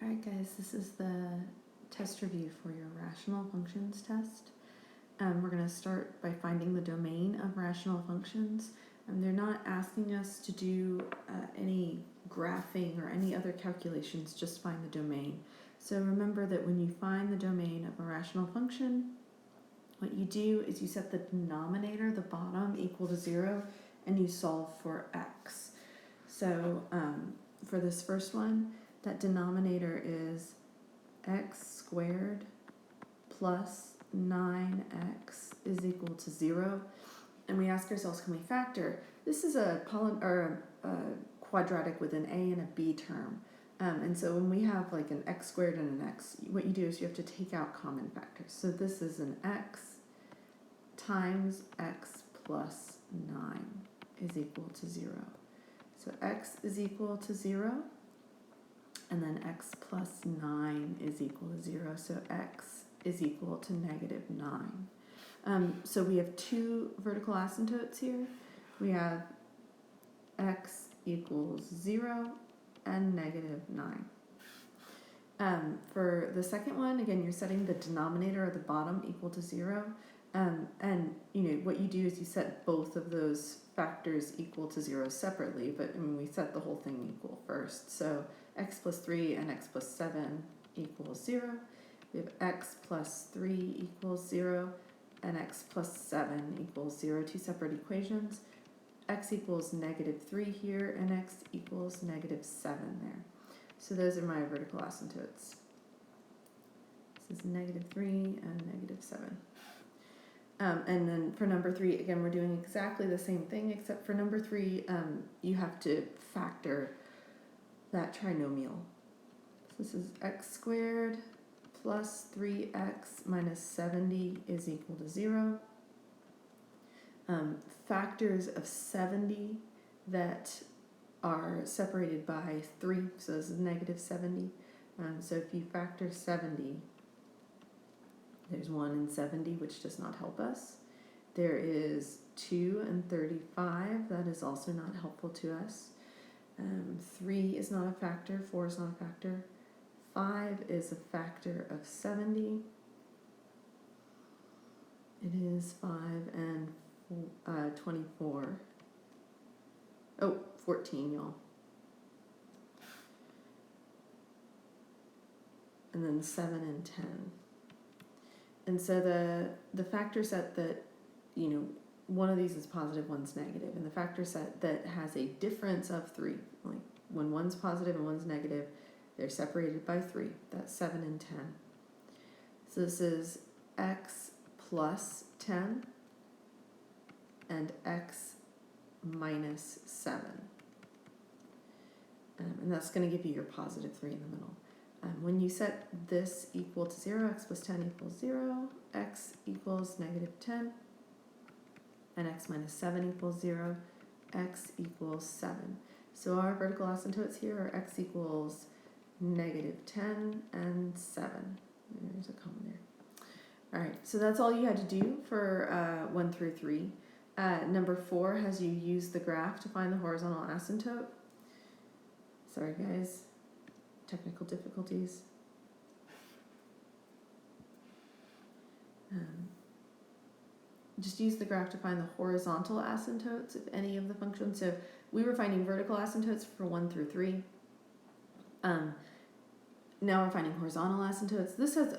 Alright guys, this is the test review for your rational functions test. We're going to start by finding the domain of rational functions. They're not asking us to do any graphing or any other calculations, just find the domain. So remember that when you find the domain of a rational function, what you do is you set the denominator, the bottom, equal to 0, and you solve for x. So for this first one, that denominator is x squared plus 9x is equal to 0. And we ask ourselves, can we factor? This is a quadratic with an a and a b term. And so when we have like an x squared and an x, what you do is you have to take out common factors. So this is an x times x plus 9 is equal to 0. So x is equal to 0. And then x plus 9 is equal to 0, so x is equal to negative 9. So we have two vertical asymptotes here. We have x equals 0 and negative 9. For the second one, again, you're setting the denominator at the bottom equal to 0. And you know what you do is you set both of those factors equal to 0 separately, but we set the whole thing equal first. So x plus 3 and x plus 7 equals 0. We have x plus 3 equals 0 and x plus 7 equals 0, two separate equations. X equals negative 3 here and x equals negative 7 there. So those are my vertical asymptotes. This is negative 3 and negative 7. And then for number 3, again, we're doing exactly the same thing, except for number 3, you have to factor that trinomial. So this is x squared plus 3x minus 70 is equal to 0. Factors of 70 that are separated by 3, so this is negative 70. So if you factor 70, there's 1 and 70, which does not help us. There is 2 and 35, that is also not helpful to us. 3 is not a factor, 4 is not a factor. 5 is a factor of 70. It is 5 and 24. Oh, 14, y'all. And then 7 and 10. And so the factor set that, you know, one of these is positive, one's negative, and the factor set that has a difference of 3, like when one's positive and one's negative, they're separated by 3. That's 7 and 10. So this is x plus 10 and x minus 7. And that's going to give you your positive 3 in the middle. When you set this equal to 0, x plus 10 equals 0, x equals negative 10, and x minus 7 equals 0, x equals 7. So our vertical asymptotes here are x equals negative 10 and 7. There's a comma there. All right, so that's all you had to do for 1 through 3. Number 4 has you use the graph to find the horizontal asymptote. Sorry guys, technical difficulties. Just use the graph to find the horizontal asymptotes of any of the functions. So we were finding vertical asymptotes for 1 through 3. Now we're finding horizontal asymptotes. This has,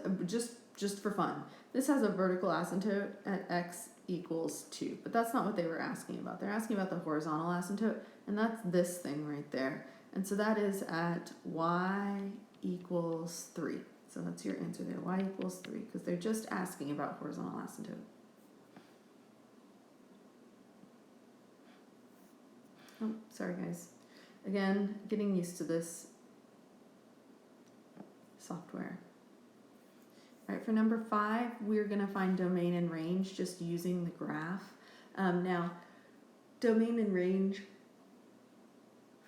just for fun, this has a vertical asymptote at x equals 2. But that's not what they were asking about. They're asking about the horizontal asymptote, and that's this thing right there. And so that is at y equals 3. So that's your answer there, y equals 3, because they're just asking about horizontal asymptote. Oh, sorry guys. Again, getting used to this software. All right, for number 5, we're going to find domain and range just using the graph. Now, domain and range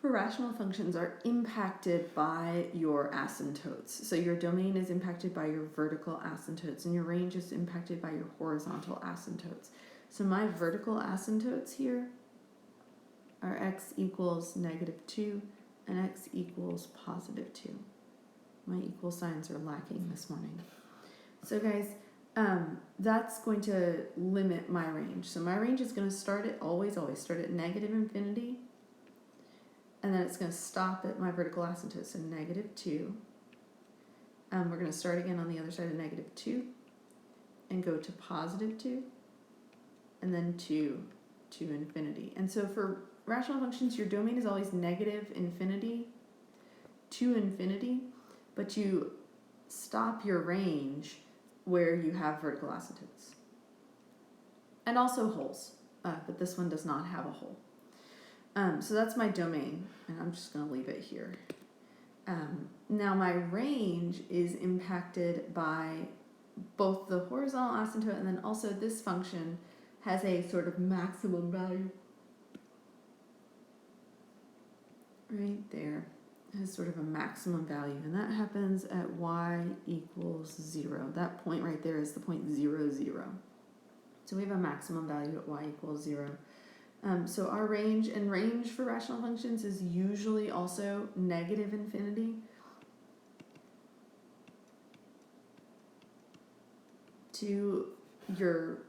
for rational functions are impacted by your asymptotes. So your domain is impacted by your vertical asymptotes, and your range is impacted by your horizontal asymptotes. So my vertical asymptotes here are x equals negative 2 and x equals positive 2. My equal signs are lacking this morning. So guys, that's going to limit my range. So my range is going to start at always start at negative infinity, and then it's going to stop at my vertical asymptote, so -2. We're going to start again on the other side of -2 and go to +2 and then 2 to infinity. And so for rational functions, your domain is always negative infinity to infinity, but you stop your range where you have vertical asymptotes. And also holes, but this one does not have a hole. So that's my domain, and I'm just going to leave it here. Now my range is impacted by both the horizontal asymptote and then also this function has a sort of maximum value right there. It has sort of a maximum value, and that happens at y equals 0. That point right there is the point 0, 0. So we have a maximum value at y equals 0. So our range for rational functions is usually also negative infinity to your,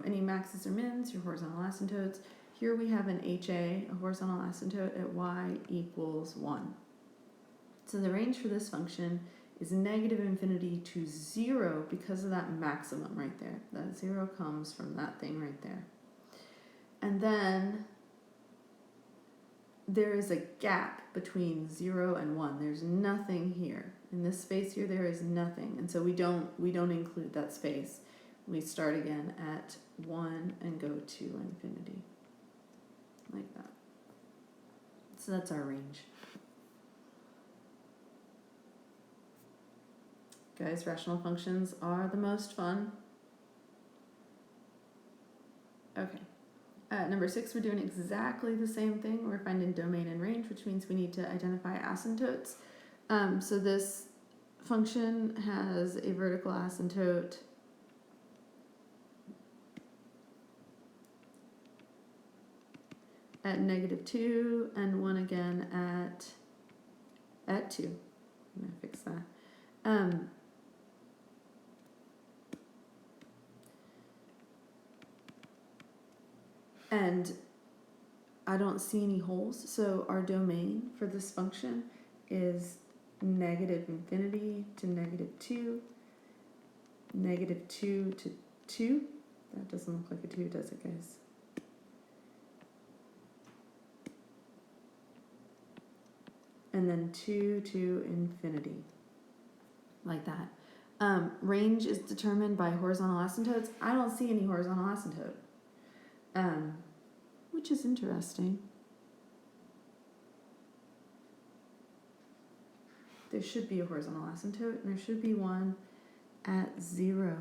any maxes or mins, your horizontal asymptotes. Here we have an HA, a horizontal asymptote at y equals 1. So the range for this function is negative infinity to 0 because of that maximum right there. That 0 comes from that thing right there. And then there is a gap between 0 and 1. There's nothing here. In this space here, there is nothing. And so we don't include that space. We start again at 1 and go to infinity. Like that. So that's our range. Guys, rational functions are the most fun. Okay. Number 6, we're doing exactly the same thing. We're finding domain and range, which means we need to identify asymptotes. So this function has a vertical asymptote at -2 and one again at 2. I'm going to fix that. And I don't see any holes, so our domain for this function is negative infinity to -2, -2 to 2. That doesn't look like a 2, does it, guys? And then 2 to infinity, like that. Range is determined by horizontal asymptotes. I don't see any horizontal asymptote, which is interesting. There should be a horizontal asymptote, and there should be one at 0.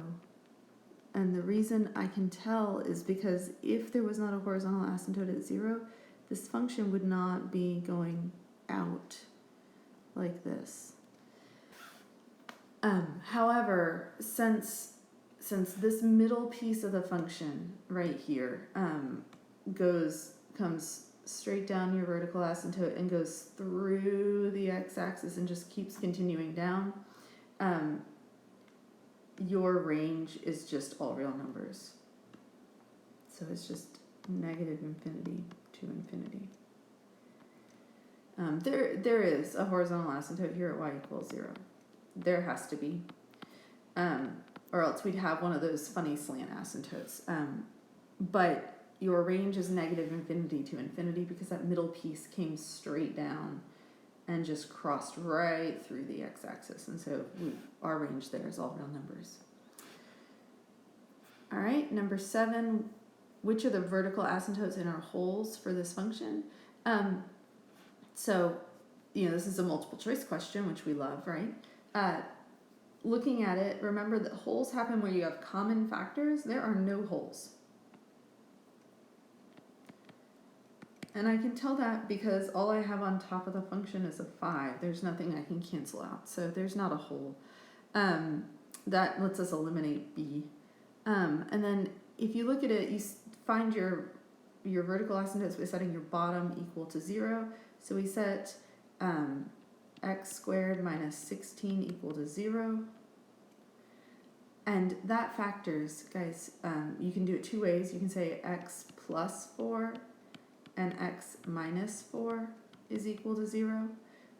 And the reason I can tell is because if there was not a horizontal asymptote at 0, this function would not be going out like this. However, since this middle piece of the function right here comes straight down your vertical asymptote and goes through the x-axis and just keeps continuing down, your range is just all real numbers. So it's just negative infinity to infinity. There is a horizontal asymptote here at y equals 0. There has to be. Or else we'd have one of those funny slant asymptotes. But your range is negative infinity to infinity because that middle piece came straight down and just crossed right through the x-axis. And so our range there is all real numbers. All right, number 7, which are the vertical asymptotes in our holes for this function? So, this is a multiple choice question, which we love, right? Looking at it, remember that holes happen where you have common factors. There are no holes. And I can tell that because all I have on top of the function is a 5. There's nothing I can cancel out, so there's not a hole. That lets us eliminate B. And then if you look at it, you find your vertical asymptotes by setting your bottom equal to 0. So we set x x squared minus 16 equal to 0. And that factors, guys, you can do it two ways. You can say x plus 4 and x minus 4 is equal to 0.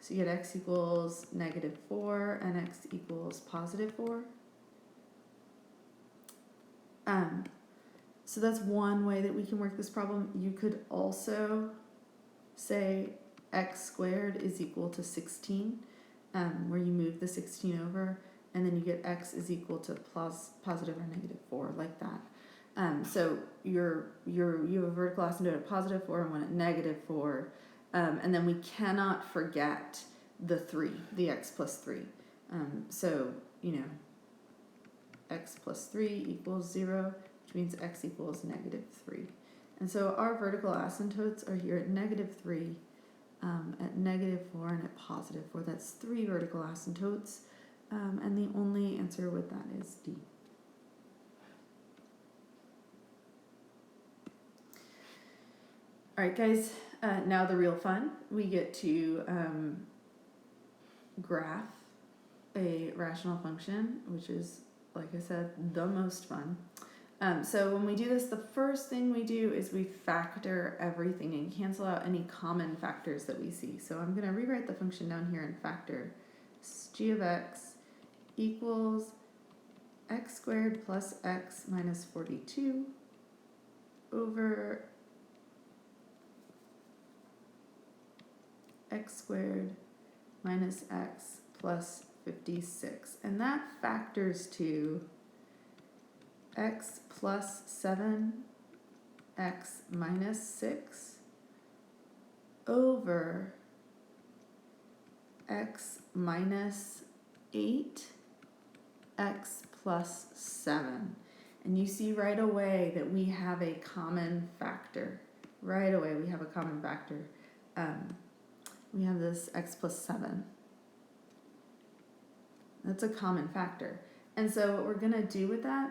So you get x equals negative 4 and x equals positive 4. So that's one way that we can work this problem. You could also say x squared is equal to 16, where you move the 16 over, and then you get x is equal to positive or negative 4, like that. So you have a vertical asymptote at positive 4 and one at negative 4, and then we cannot forget the 3, the x plus 3. So, x plus 3 equals 0, which means x equals negative 3. And so our vertical asymptotes are here at negative 3, at negative 4, and at positive 4. That's 3 vertical asymptotes, and the only answer with that is D. All right, guys, now the real fun. We get to graph a rational function, which is, like I said, the most fun. So when we do this, the first thing we do is we factor everything and cancel out any common factors that we see. So I'm going to rewrite the function down here and factor g of x equals x squared plus x minus 42 over x squared minus x plus 56. And that factors to x plus 7, x minus 6 over x minus 8, x plus 7. And you see right away that we have a common factor. Right away we have a common factor. We have this x plus 7. That's a common factor. And so what we're going to do with that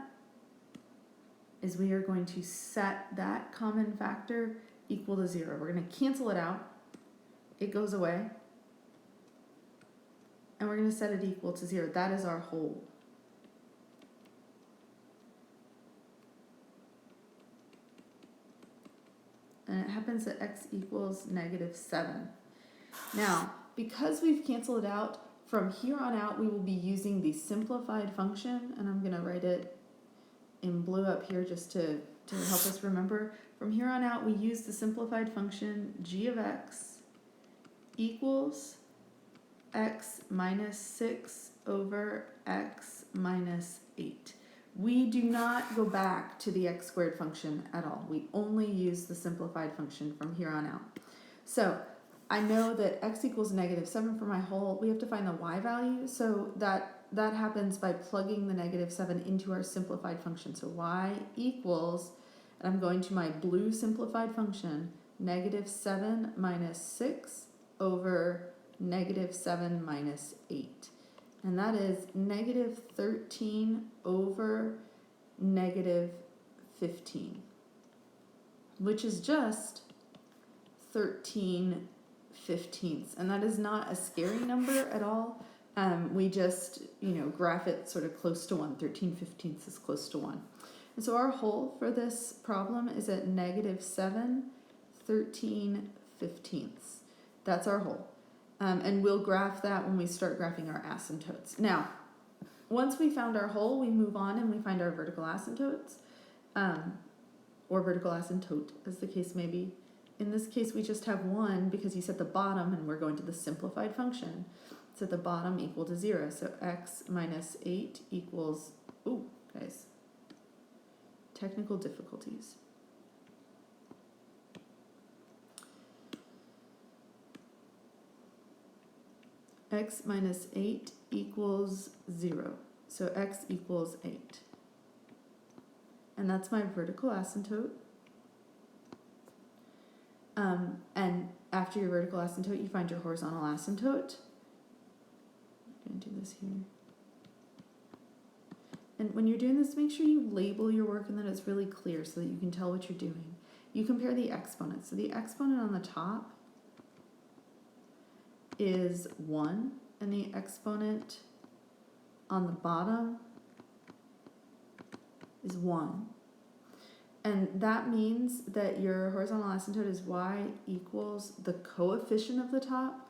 is we are going to set that common factor equal to 0. We're going to cancel it out. It goes away. And we're going to set it equal to 0. That is our whole. And it happens that x equals negative 7. Now, because we've canceled it out, from here on out we will be using the simplified function, and I'm going to write it in blue up here just to help us remember. From here on out we use the simplified function g of x equals x minus 6 over x minus 8. We do not go back to the x squared function at all. We only use the simplified function from here on out. So I know that x equals negative 7 for my whole. We have to find the y value, so that happens by plugging the negative 7 into our simplified function. So y equals, and I'm going to my blue simplified function, negative 7 minus 6 over negative 7 minus 8. And that is negative 13 over negative 15, which is just 13/15. And that is not a scary number at all. We just, graph it sort of close to 1. 13/15 is close to 1. And so our whole for this problem is at negative 7 13/15. That's our whole. And we'll graph that when we start graphing our asymptotes. Now, once we found our whole, we move on and we find our vertical asymptotes, or vertical asymptote, as the case may be. In this case, we just have one because you set the bottom and we're going to the simplified function. So the bottom equal to 0. So x minus 8 equals, guys, technical difficulties. X minus 8 equals 0. So x equals 8. And that's my vertical asymptote. And after your vertical asymptote, you find your horizontal asymptote. I'm going to do this here. And when you're doing this, make sure you label your work and that it's really clear so that you can tell what you're doing. You compare the exponents. So the exponent on the top is 1, and the exponent on the bottom is 1. And that means that your horizontal asymptote is y equals the coefficient of the top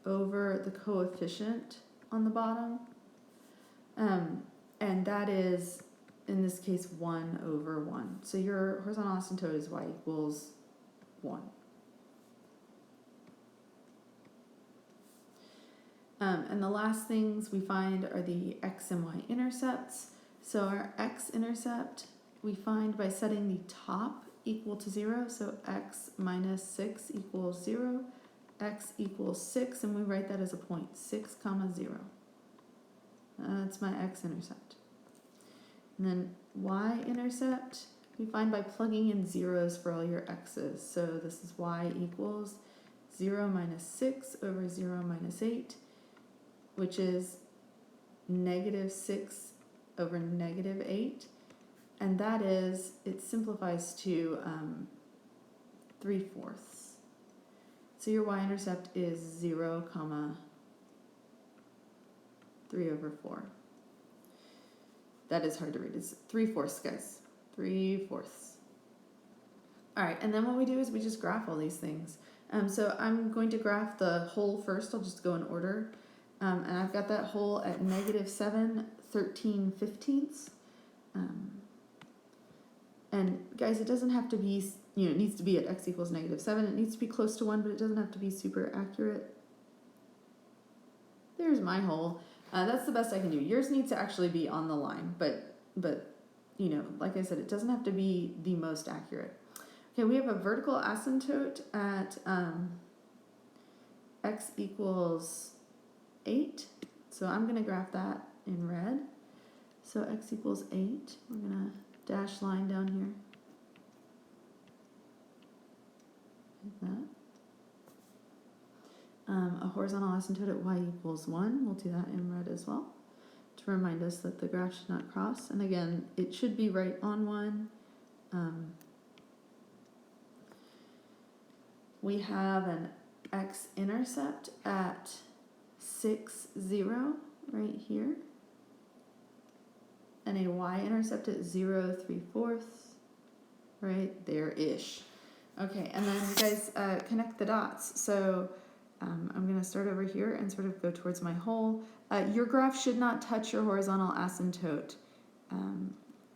over the coefficient on the bottom. And that is, in this case, 1 over 1. So your horizontal asymptote is y equals 1. And the last things we find are the x and y intercepts. So our x-intercept we find by setting the top equal to 0. So x minus 6 equals 0. X equals 6, and we write that as a point, 6 comma 0. That's my x-intercept. And then y-intercept we find by plugging in zeros for all your x's. So this is y equals 0 minus 6 over 0 minus 8, which is negative 6 over negative 8. And that is, it simplifies to 3/4. So your y-intercept is 0 comma 3 over 4. That is hard to read. It's 3/4, guys. 3/4. All right, and then what we do is we just graph all these things. So I'm going to graph the whole first. I'll just go in order. And I've got that whole at negative 7, 13/15. And guys, it doesn't have to be, it needs to be at x equals negative 7. It needs to be close to 1, but it doesn't have to be super accurate. There's my whole. That's the best I can do. Yours needs to actually be on the line, but like I said, it doesn't have to be the most accurate. Okay, we have a vertical asymptote at x equals 8. So I'm going to graph that in red. So x equals 8. We're going to dash line down here. Like that. A horizontal asymptote at y equals 1. We'll do that in red as well to remind us that the graph should not cross. And again, it should be right on 1. We have an x-intercept at 6, 0 right here. And a y-intercept at 0, 3/4 right there-ish. Okay, and then you guys connect the dots. So I'm going to start over here and sort of go towards my hole. Your graph should not touch your horizontal asymptote.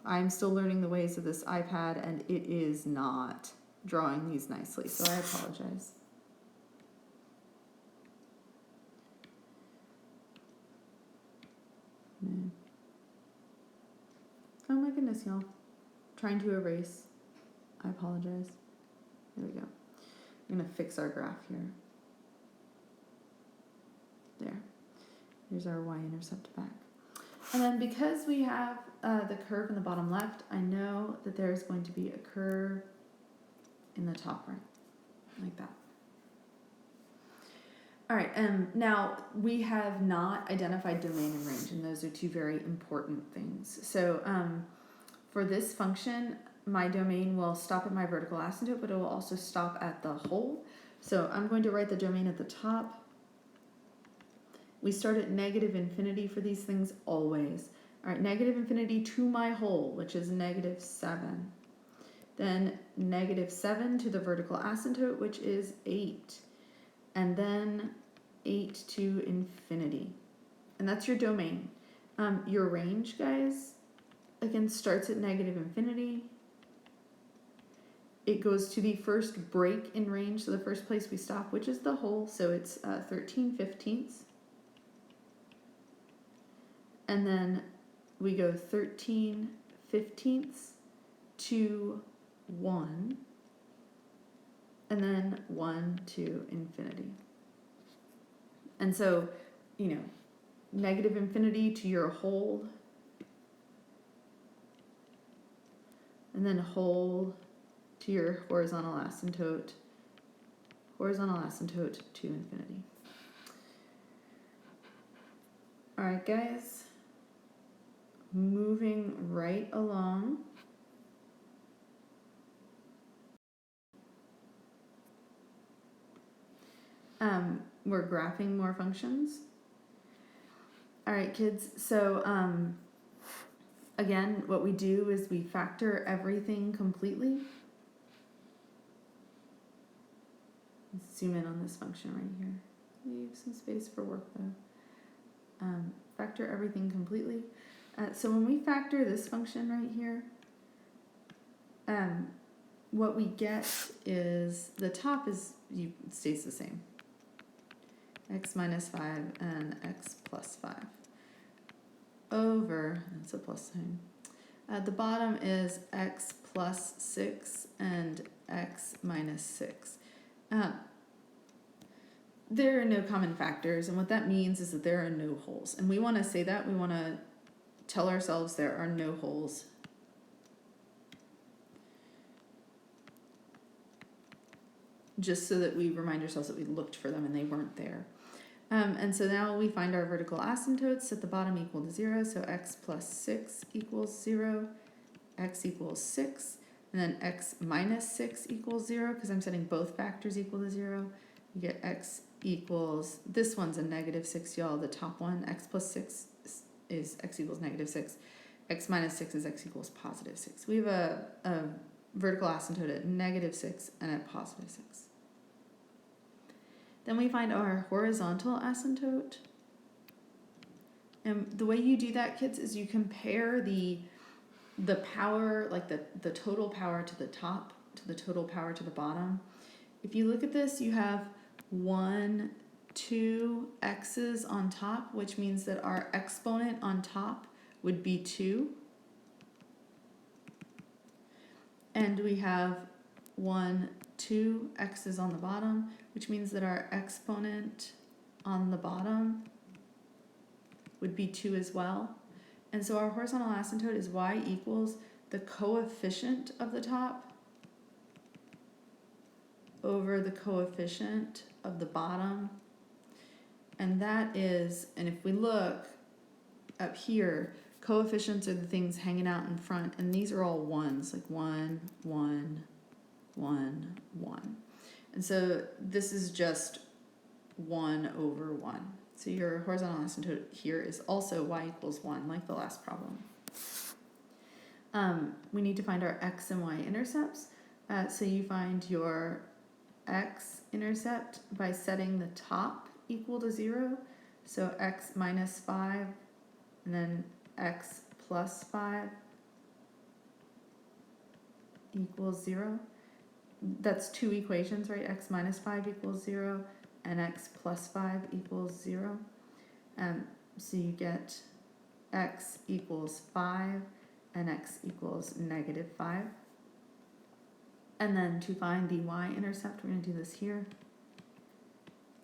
I'm still learning the ways of this iPad, and it is not drawing these nicely, so I apologize. Oh my goodness, y'all. Trying to erase. I apologize. There we go. I'm going to fix our graph here. There. Here's our y-intercept back. And then because we have the curve in the bottom left, I know that there's going to be a curve in the top right, like that. All right, now we have not identified domain and range, and those are two very important things. So for this function, my domain will stop at my vertical asymptote, but it will also stop at the hole. So I'm going to write the domain at the top. We start at negative infinity for these things always. All right, negative infinity to my hole, which is negative 7. Then negative 7 to the vertical asymptote, which is 8. And then 8 to infinity. And that's your domain. Your range, guys, again, starts at negative infinity. It goes to the first break in range, so the first place we stop, which is the hole, so it's 13/15. And then we go 13/15 to 1, and then 1 to infinity. And so, negative infinity to your hole, and then hole to your horizontal asymptote to infinity. All right, guys, moving right along. we're graphing more functions. All right, kids, so again, what we do is we factor everything completely. Let's zoom in on this function right here. Leave some space for work though. Factor everything completely. So when we factor this function right here, what we get is the top stays the same. X minus 5 and x plus 5 over, that's a plus sign. The bottom is x plus 6 and x minus 6. There are no common factors, and what that means is that there are no holes. And we want to say that, we want to tell ourselves there are no holes. Just so that we remind ourselves that we looked for them and they weren't there. And so now we find our vertical asymptotes at the bottom equal to 0, so x plus 6 equals 0, x equals 6, and then x minus 6 equals 0, because I'm setting both factors equal to 0. You get x equals, this one's a negative 6, y'all, the top one, x plus 6 is x equals negative 6, x minus 6 is x equals positive 6. We have a vertical asymptote at negative 6 and at positive 6. Then we find our horizontal asymptote. And the way you do that, kids, is you compare the power, like the total power to the top to the total power to the bottom. If you look at this, you have 1, 2 x's on top, which means that our exponent on top would be 2. And we have 1, 2 x's on the bottom, which means that our exponent on the bottom would be 2 as well. And so our horizontal asymptote is y equals the coefficient of the top over the coefficient of the bottom. And that is, and if we look up here, coefficients are the things hanging out in front, and these are all ones, like 1, 1, 1, 1. And so this is just 1 over 1. So your horizontal asymptote here is also y equals 1, like the last problem. We need to find our x and y intercepts. So you find your x-intercept by setting the top equal to 0. So x minus 5, and then x plus 5 equals 0. That's two equations, right? X minus 5 equals 0, and x plus 5 equals 0. So you get x equals 5, and x equals negative 5. And then to find the y-intercept, we're going to do this here.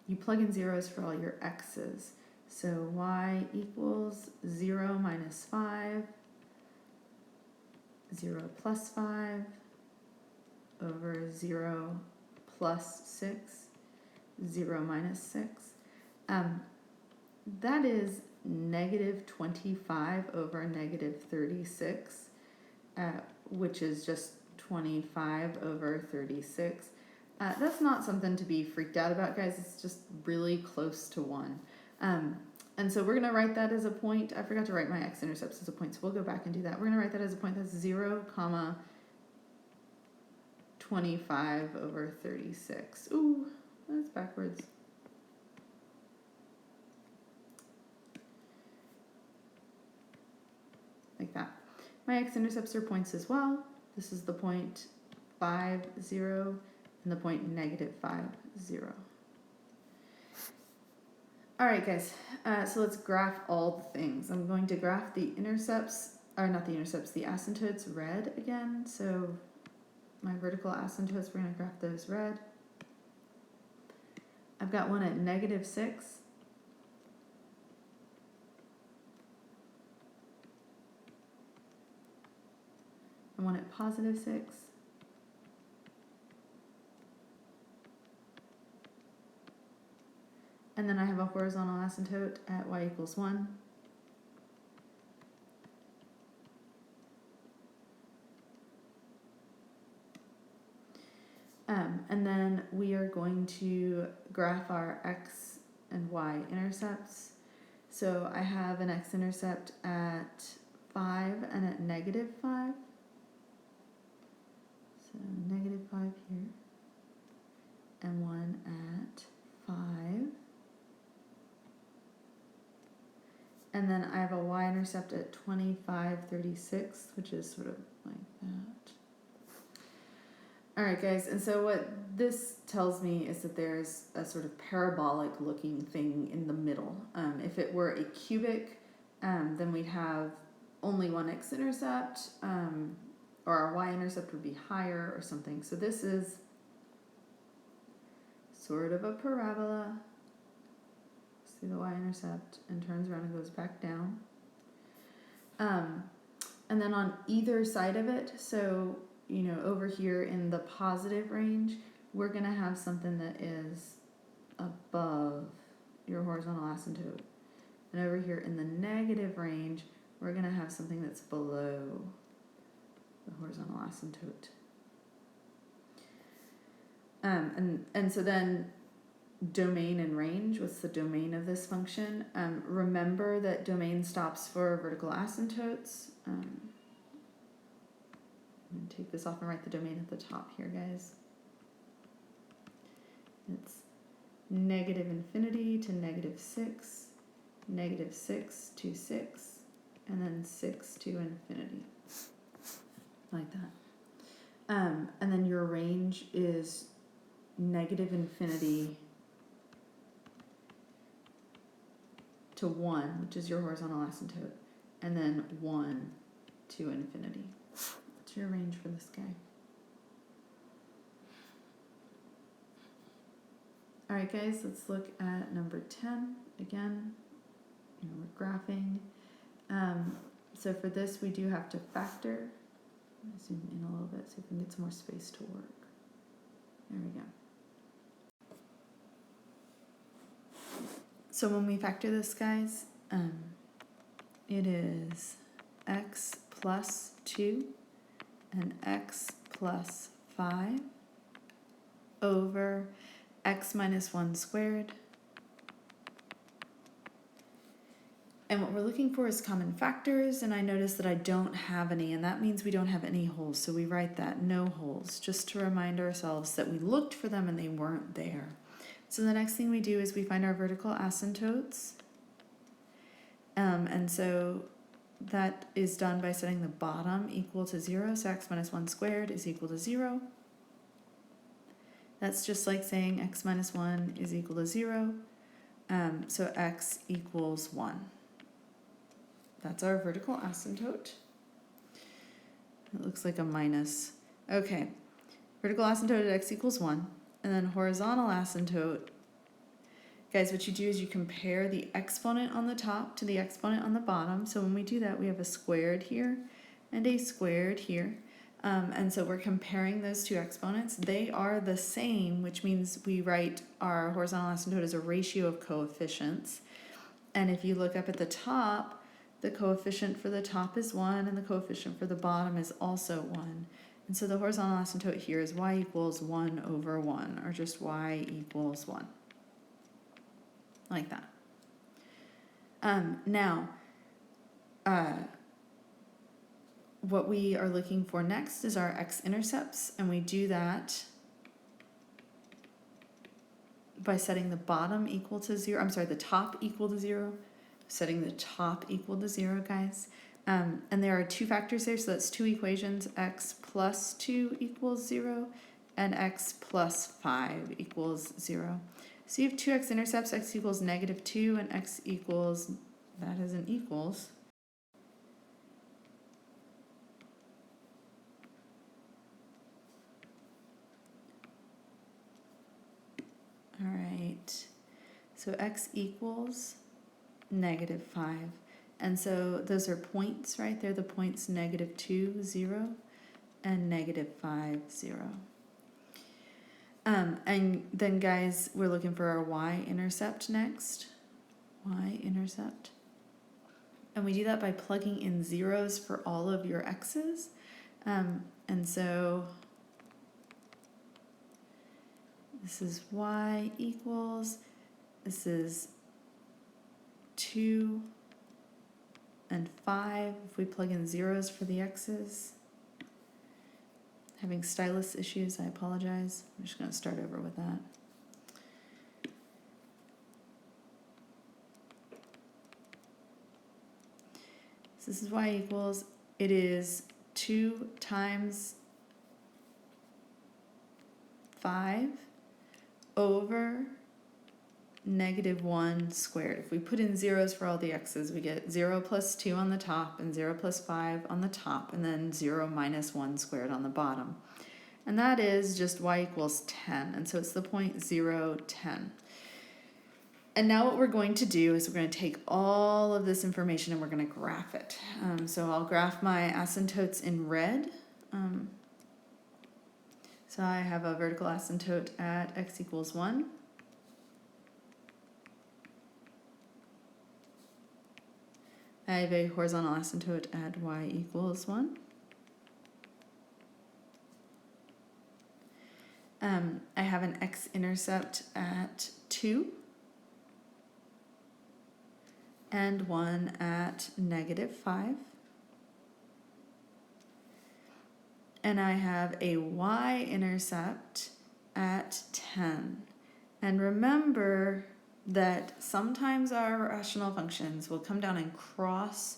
You plug in zeros for all your x's. So y equals 0 minus 5, 0 plus 5, over 0 plus 6, 0 minus 6. That is negative 25 over negative 36, which is just 25 over 36. That's not something to be freaked out about, guys. It's just really close to 1. And so we're going to write that as a point. I forgot to write my x-intercepts as a point, so we'll go back and do that. We're going to write that as a point that's 0, comma, 25 over 36. Ooh, that's backwards. Like that. My x-intercepts are points as well. This is the point 5, 0, and the point negative 5, 0. All right, guys, so let's graph all the things. I'm going to graph the intercepts, or not the intercepts, the asymptotes red again. So my vertical asymptotes, we're going to graph those red. I've got one at negative 6. And one at positive 6. And then I have a horizontal asymptote at y equals 1. And then we are going to graph our x and y intercepts. So I have an x-intercept at 5 and at -5. So -5 here. And one at 5. And then I have a y-intercept at 2536, which is sort of like that. Alright guys, and so what this tells me is that there's a sort of parabolic looking thing in the middle. If it were a cubic, then we'd have only one x-intercept, or our y-intercept would be higher or something. So this is sort of a parabola. See the y-intercept and turns around and goes back down. And then on either side of it, so you know, over here in the positive range, we're gonna have something that is above your horizontal asymptote. And over here in the negative range, we're gonna have something that's below the horizontal asymptote. And so then domain and range, what's the domain of this function? Remember that domain stops for vertical asymptotes. I'm going to take this off and write the domain at the top here, guys. It's -infinity to -6, -6 to 6, and then 6 to infinity. Like that. And then your range is -infinity to 1, which is your horizontal asymptote, and then 1 to infinity. What's your range for this guy? Alright guys, let's look at number 10 again. We're graphing. So for this we do have to factor. I'm going to zoom in a little bit so we can get some more space to work. There we go. So when we factor this, guys, it is x plus 2 and x plus 5 over x minus 1 squared. And what we're looking for is common factors, and I notice that I don't have any, and that means we don't have any holes, so we write that, no holes, just to remind ourselves that we looked for them and they weren't there. So the next thing we do is we find our vertical asymptotes, and so that is done by setting the bottom equal to 0, so x minus 1 squared is equal to 0. That's just like saying x minus 1 is equal to 0, so x equals 1. That's our vertical asymptote. It looks like a minus. Okay, vertical asymptote at x equals 1. And then horizontal asymptote, guys, what you do is you compare the exponent on the top to the exponent on the bottom. So when we do that, we have a squared here and a squared here. And so we're comparing those two exponents. They are the same, which means we write our horizontal asymptote as a ratio of coefficients. And if you look up at the top, the coefficient for the top is 1 and the coefficient for the bottom is also 1. And so the horizontal asymptote here is y equals 1 over 1, or just y equals 1. Like that. Now, what we are looking for next is our x-intercepts, and we do that by setting the bottom equal to 0, the top equal to 0, setting the top equal to 0, guys. And there are two factors there, so that's two equations, x plus 2 equals 0, and x plus 5 equals 0. So you have two x-intercepts, x equals -2, and x equals, that is an equals. All right, so x equals -5. And so those are points, right? They're the points -2, 0, and -5, 0. And then, guys, we're looking for our y-intercept next. Y-intercept. And we do that by plugging in zeros for all of your x's. And so This is y equals, this is 2 and 5. If we plug in zeros for the x's, having stylus issues, I apologize. I'm just going to start over with that. So this is y equals, it is 2 times 5 over -1 squared. If we put in zeros for all the x's, we get 0 plus 2 on the top and 0 plus 5 on the top, and then 0 minus 1 squared on the bottom. And that is just y equals 10, and so it's the point 0, 10. And now what we're going to do is we're going to take all of this information and we're going to graph it. So I'll graph my asymptotes in red. So I have a vertical asymptote at x equals 1. I have a horizontal asymptote at y equals 1. I have an x-intercept at 2 and one at -5. And I have a y-intercept at 10. And remember that sometimes our rational functions will come down and cross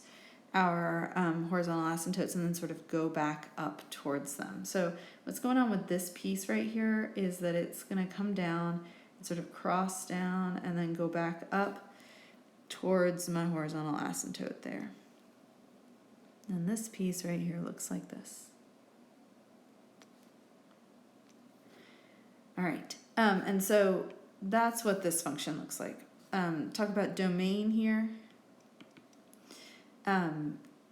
our horizontal asymptotes and then sort of go back up towards them. So what's going on with this piece right here is that it's going to come down and sort of cross down and then go back up towards my horizontal asymptote there. And this piece right here looks like this. All right, and so that's what this function looks like. Talk about domain here.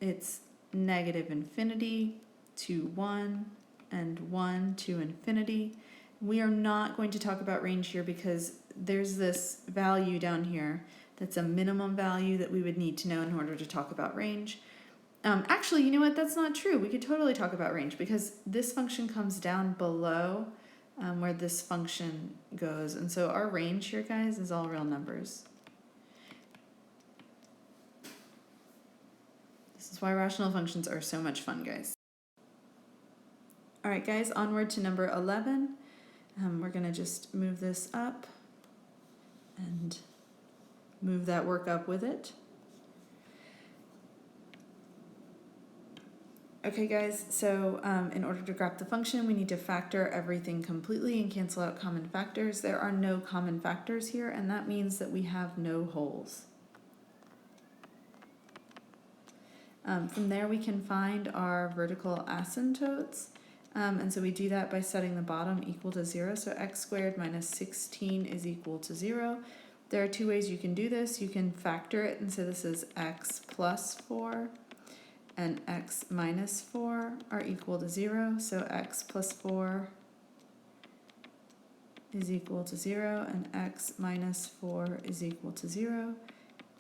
It's -infinity to 1 and 1 to infinity. We are not going to talk about range here because there's this value down here that's a minimum value that we would need to know in order to talk about range. Actually, you know what? That's not true. We could totally talk about range because this function comes down below where this function goes. And so our range here, guys, is all real numbers. This is why rational functions are so much fun, guys. All right, guys, onward to number 11. We're going to just move this up and move that work up with it. Okay, guys, so in order to graph the function, we need to factor everything completely and cancel out common factors. There are no common factors here, and that means that we have no holes. From there, we can find our vertical asymptotes. And so we do that by setting the bottom equal to 0. So x squared minus 16 is equal to 0. There are two ways you can do this. You can factor it and say this is x plus 4. And x minus 4 are equal to 0, so x plus 4 is equal to 0, and x minus 4 is equal to 0.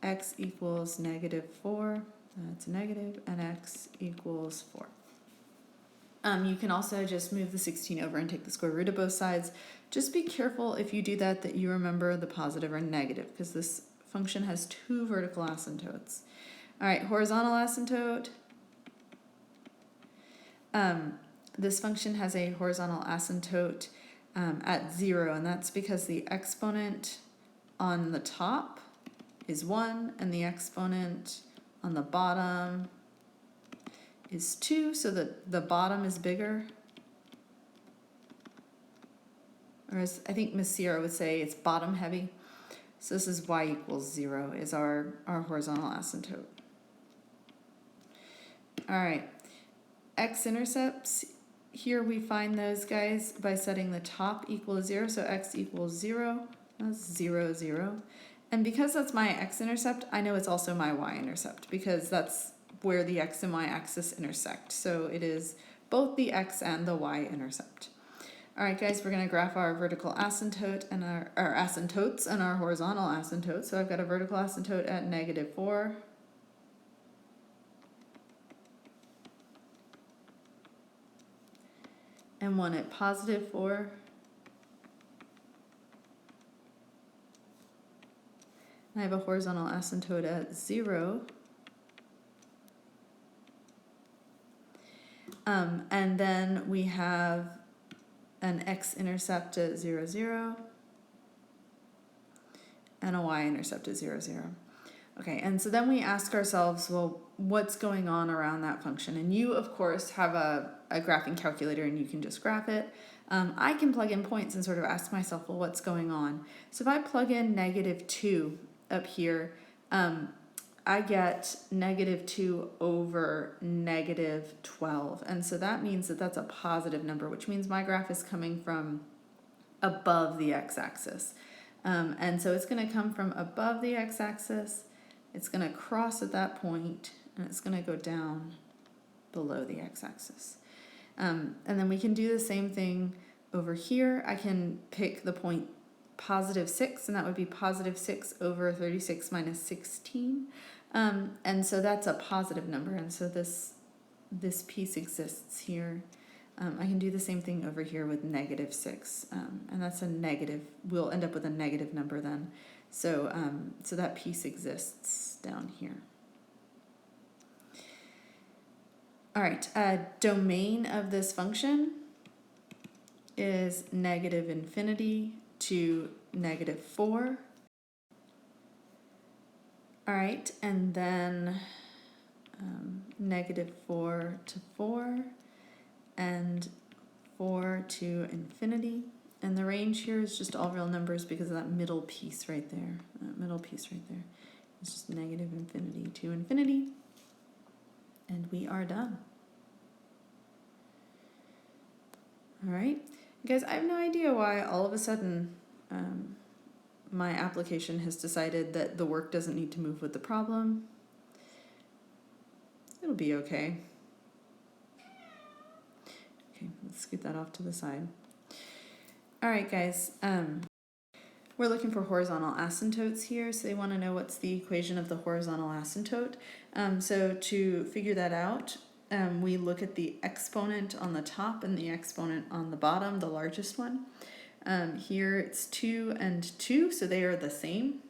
X equals -4, that's a negative, and x equals 4. You can also just move the 16 over and take the square root of both sides. Just be careful if you do that you remember the positive or negative, because this function has two vertical asymptotes. All right, horizontal asymptote. This function has a horizontal asymptote at 0, and that's because the exponent on the top is 1 and the exponent on the bottom is 2, so that the bottom is bigger. Or as I think Miss Sierra would say, it's bottom heavy. So this is y equals 0 is our horizontal asymptote. All right. X-intercepts, here we find those guys by setting the top equal to 0, so x equals 0, that's 0, 0. And because that's my x-intercept, I know it's also my y-intercept, because that's where the x and y-axis intersect. So it is both the x and the y-intercept. All right, guys, we're going to graph our vertical asymptote and our asymptotes and our horizontal asymptote. So I've got a vertical asymptote at -4. And one at +4, I have a horizontal asymptote at 0. And then we have an x-intercept at 0, 0, and a y-intercept at 0, 0. Okay, and so then we ask ourselves, well, what's going on around that function? And you, of course, have a graphing calculator and you can just graph it. I can plug in points and sort of ask myself, well, what's going on? So if I plug in -2 up here, I get -2 over -12. And so that means that that's a positive number, which means my graph is coming from above the x-axis. And so it's going to come from above the x-axis, it's going to cross at that point, and it's going to go down below the x-axis. And then we can do the same thing over here. I can pick the point +6, and that would be +6 over 36 minus 16. And so that's a positive number, and so this piece exists here. I can do the same thing over here with -6, and that's a negative. We'll end up with a negative number then. So, so that piece exists down here. All right, domain of this function is -∞ to -4. All right, and then -4 to 4, and 4 to infinity. And the range here is just all real numbers because of that middle piece right there. That middle piece right there. It's just -∞ to infinity. And we are done. All right. Guys, I have no idea why all of a sudden my application has decided that the work doesn't need to move with the problem. It'll be okay. Okay, let's scoot that off to the side. All right, guys. We're looking for horizontal asymptotes here, so they want to know what's the equation of the horizontal asymptote. So to figure that out, we look at the exponent on the top and the exponent on the bottom, the largest one. Here it's 2 and 2, so they are the same.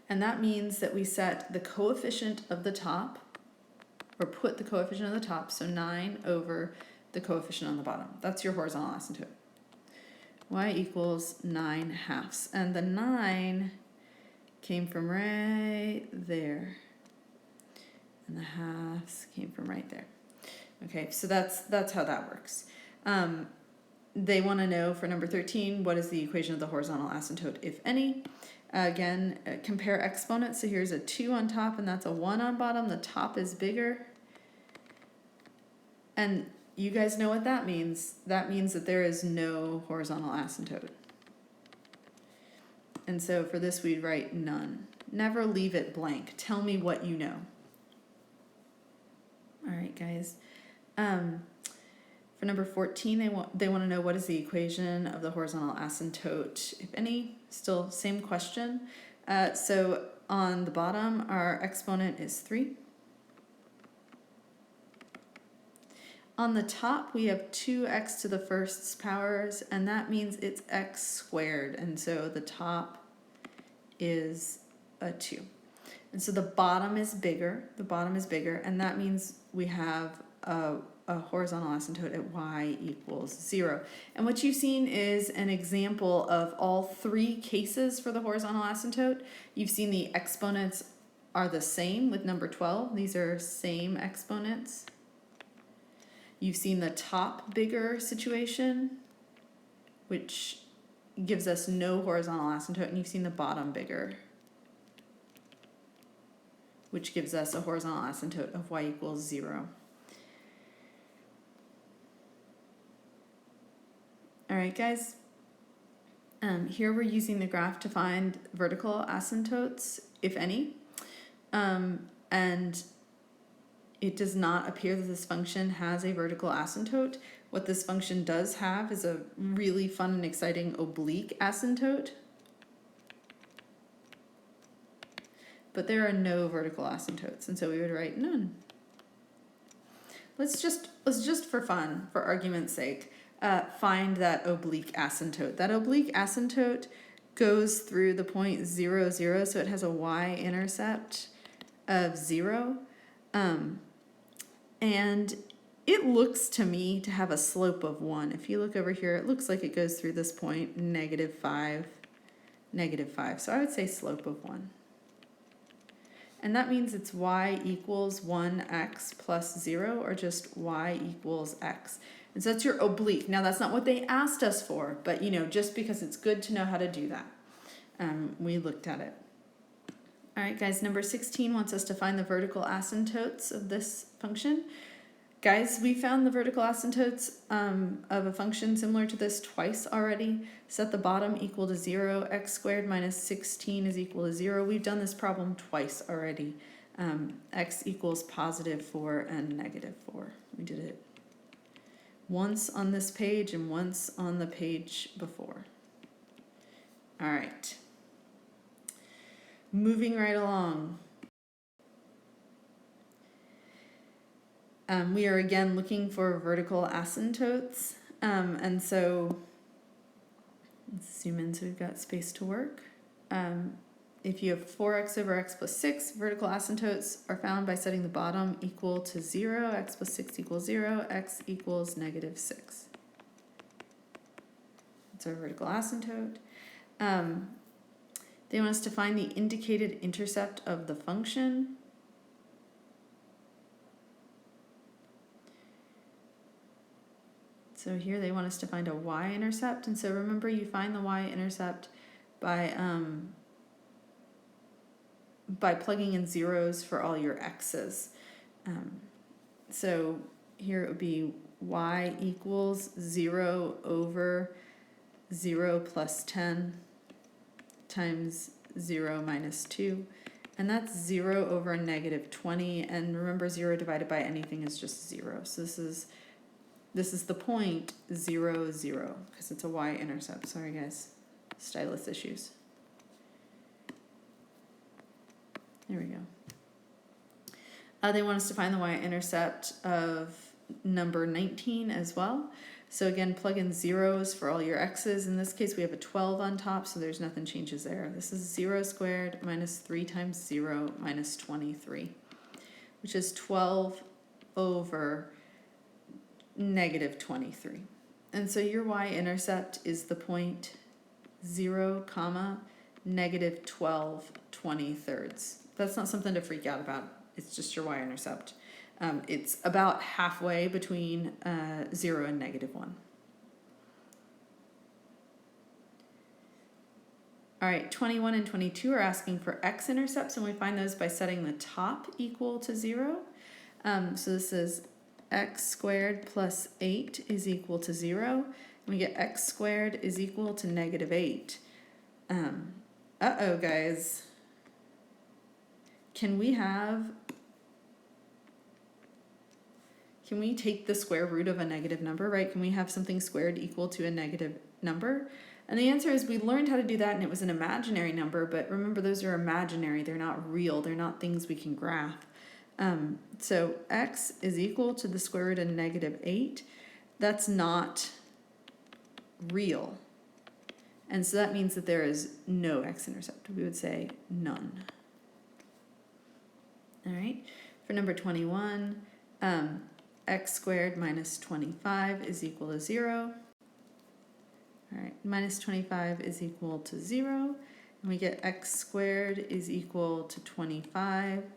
And that means that we set the coefficient of the top, or put the coefficient of the top, so 9 over the coefficient on the bottom. That's your horizontal asymptote. Y equals 9/2. And the 9 came from right there. And the halves came from right there. Okay, so that's how that works. They want to know for number 13, what is the equation of the horizontal asymptote, if any? Again, compare exponents. So here's a 2 on top and that's a 1 on bottom. The top is bigger. And you guys know what that means. That means that there is no horizontal asymptote. And so for this we'd write none. Never leave it blank. Tell me what you know. All right, guys. For number 14, they want to know what is the equation of the horizontal asymptote, if any. Still same question. So on the bottom, our exponent is 3. On the top, we have 2x to the first powers, and that means it's x squared. And so the top is a 2. And so the bottom is bigger. The bottom is bigger, and that means we have a horizontal asymptote at y equals 0. And what you've seen is an example of all 3 cases for the horizontal asymptote. You've seen the exponents are the same with number 12. These are same exponents. You've seen the top bigger situation, which gives us no horizontal asymptote, and you've seen the bottom bigger, which gives us a horizontal asymptote of y equals 0. All right, guys. Here we're using the graph to find vertical asymptotes, if any. And it does not appear that this function has a vertical asymptote. What this function does have is a really fun and exciting oblique asymptote. But there are no vertical asymptotes, and so we would write none. Let's just for fun, for argument's sake, find that oblique asymptote. That oblique asymptote goes through the point 0, 0, so it has a y-intercept of 0. And it looks to me to have a slope of 1. If you look over here, it looks like it goes through this point, -5, -5. So I would say slope of 1. And that means it's y equals 1x plus 0, or just y equals x. And so that's your oblique. Now that's not what they asked us for, but just because it's good to know how to do that. We looked at it. All right, guys, number 16 wants us to find the vertical asymptotes of this function. Guys, we found the vertical asymptotes of a function similar to this twice already. Set the bottom equal to 0, x squared minus 16 is equal to 0. We've done this problem twice already. X equals +4 and -4. We did it once on this page and once on the page before. All right. Moving right along. We are again looking for vertical asymptotes. And so let's zoom in so we've got space to work. If you have 4x over x plus 6, vertical asymptotes are found by setting the bottom equal to 0, x plus 6 equals 0, x equals -6. That's our vertical asymptote. They want us to find the indicated intercept of the function. So here they want us to find a y-intercept, and so remember you find the y-intercept by plugging in zeros for all your x's. So here it would be y equals 0 over 0 plus 10 times 0 minus 2, and that's 0 over -20, and remember 0 divided by anything is just 0. So this is the point 0, 0, because it's a y-intercept. Sorry guys, stylus issues. There we go. They want us to find the y-intercept of number 19 as well. So again, plug in zeros for all your x's. In this case, we have a 12 on top, so there's nothing changes there. This is 0 squared minus 3 times 0 minus 23, which is 12 over -23. And so your y-intercept is the point 0, -12 23rds. That's not something to freak out about. It's just your y-intercept. It's about halfway between 0 and -1. All right, 21 and 22 are asking for x-intercepts, and we find those by setting the top equal to 0. So this is x squared plus 8 is equal to 0. And we get x squared is equal to -8. Uh-oh, guys. Can we take the square root of a negative number, right? Can we have something squared equal to a negative number? And the answer is we learned how to do that, and it was an imaginary number, but remember those are imaginary. They're not real. They're not things we can graph. So x is equal to the square root of -8. That's not real. And so that means that there is no x-intercept. We would say none. All right, for number 21, x squared minus 25 is equal to 0. All right, minus 25 is equal to 0. And we get x squared is equal to 25.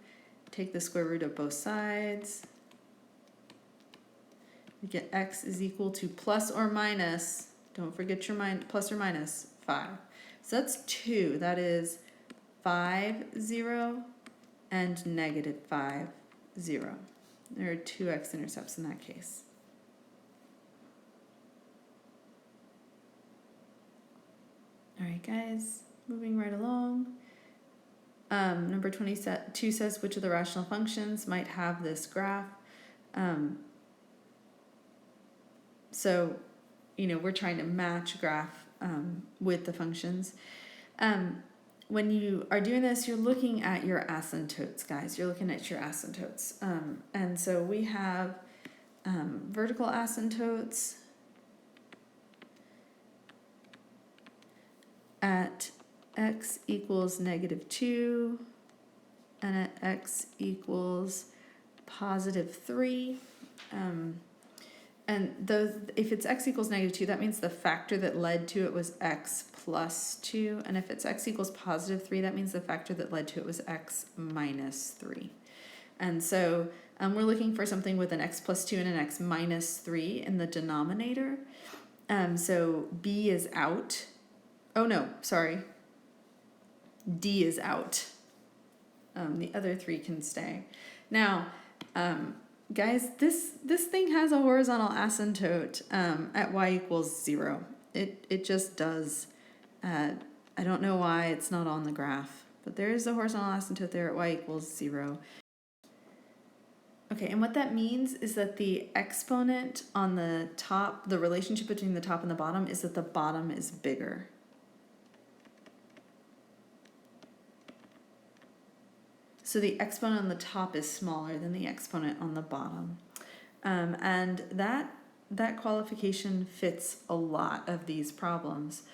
Take the square root of both sides. We get x is equal to plus or minus, don't forget your plus or minus, 5. So that's 2. That is 5, 0, and -5, 0. There are 2 x-intercepts in that case. All right, guys, moving right along. Number 22 says which of the rational functions might have this graph. So, we're trying to match graph with the functions. When you are doing this, you're looking at your asymptotes, guys. You're looking at your asymptotes. And so we have vertical asymptotes. at x equals -2 and at x equals +3. And those, if it's x equals -2, that means the factor that led to it was x plus 2. And if it's x equals +3, that means the factor that led to it was x minus 3. And so we're looking for something with an x plus 2 and an x minus 3 in the denominator. So b is out. Oh no, sorry. D is out. The other three can stay. Now, guys, this thing has a horizontal asymptote at y equals 0. It just does. I don't know why it's not on the graph, but there is a horizontal asymptote there at y equals 0. Okay, and what that means is that the exponent on the top, the relationship between the top and the bottom, is that the bottom is bigger. So the exponent on the top is smaller than the exponent on the bottom. And that qualification fits a lot of these problems.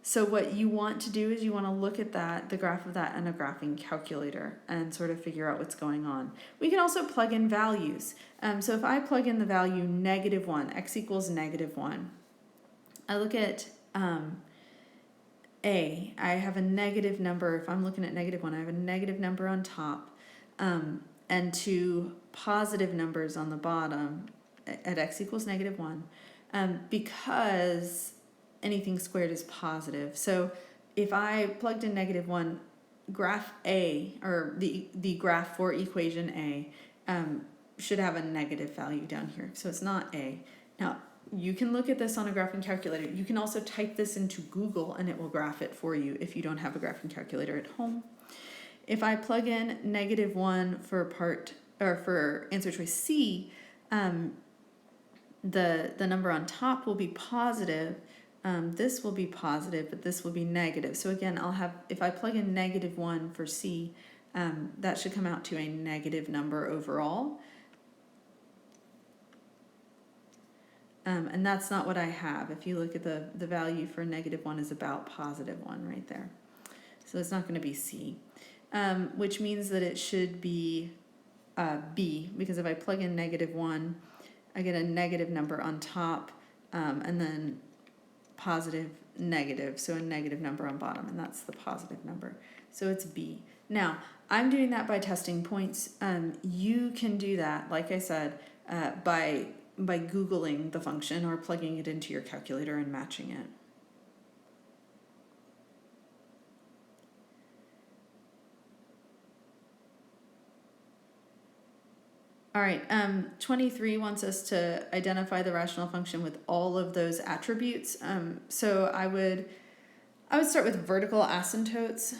So what you want to do is you want to look at that, the graph of that, in a graphing calculator and sort of figure out what's going on. We can also plug in values. So if I plug in the value -1, x equals -1, I look at I have a negative number. If I'm looking at -1, I have a negative number on top and two positive numbers on the bottom at x equals -1 because anything squared is positive. So if I plugged in -1, graph A, or the graph for equation A, should have a negative value down here. So it's not A. Now, you can look at this on a graphing calculator. You can also type this into Google and it will graph it for you if you don't have a graphing calculator at home. If I plug in -1 for answer choice C, the number on top will be positive. This will be positive, but this will be negative. So again, I'll have, if I plug in -1 for C, that should come out to a negative number overall. And that's not what I have. If you look at the value for -1 is about +1 right there. So it's not going to be C, which means that it should be B, because if I plug in -1, I get a negative number on top, and then positive, negative, so a negative number on bottom, and that's the positive number. So it's B. Now, I'm doing that by testing points. You can do that, like I said, by Googling the function or plugging it into your calculator and matching it. All right, 23 wants us to identify the rational function with all of those attributes. So I would start with vertical asymptotes,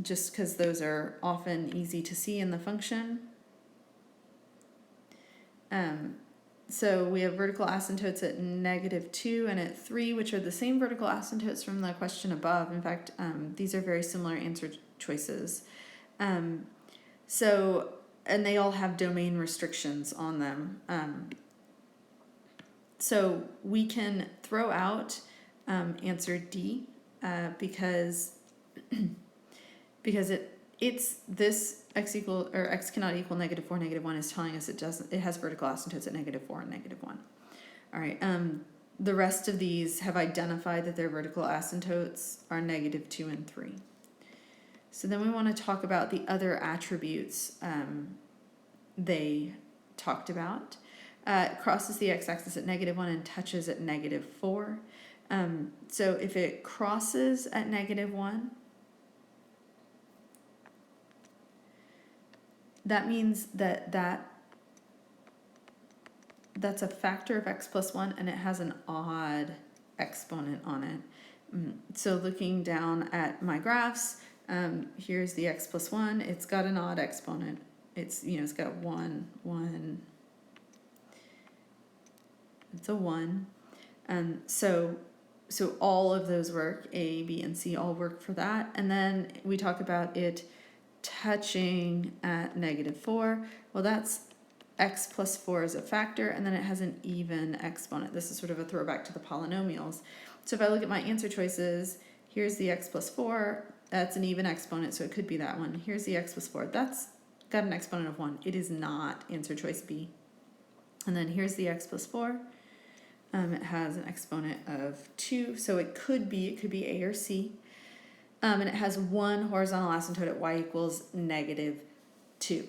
just because those are often easy to see in the function. So we have vertical asymptotes at -2 and at 3, which are the same vertical asymptotes from the question above. In fact, these are very similar answer choices. And they all have domain restrictions on them. So we can throw out answer D because it's this x cannot equal -4, -1 is telling us it has vertical asymptotes at -4 and -1. All right. The rest of these have identified that their vertical asymptotes are -2 and 3. So then we want to talk about the other attributes they talked about. It crosses the x-axis at -1 and touches at -4. So if it crosses at -1, that means that's a factor of x plus 1 and it has an odd exponent on it. So looking down at my graphs, here's the x plus 1. It's got an odd exponent. It's got 1. It's a 1. So all of those work. A, B, and C all work for that. And then we talk about it touching at -4. Well, that's x plus 4 as a factor, and then it has an even exponent. This is sort of a throwback to the polynomials. So if I look at my answer choices, here's the x plus 4. That's an even exponent, so it could be that one. Here's the x plus 4. That's got an exponent of 1. It is not answer choice B. And then here's the x plus 4. It has an exponent of 2, so it could be A or C. And it has one horizontal asymptote at y equals -2.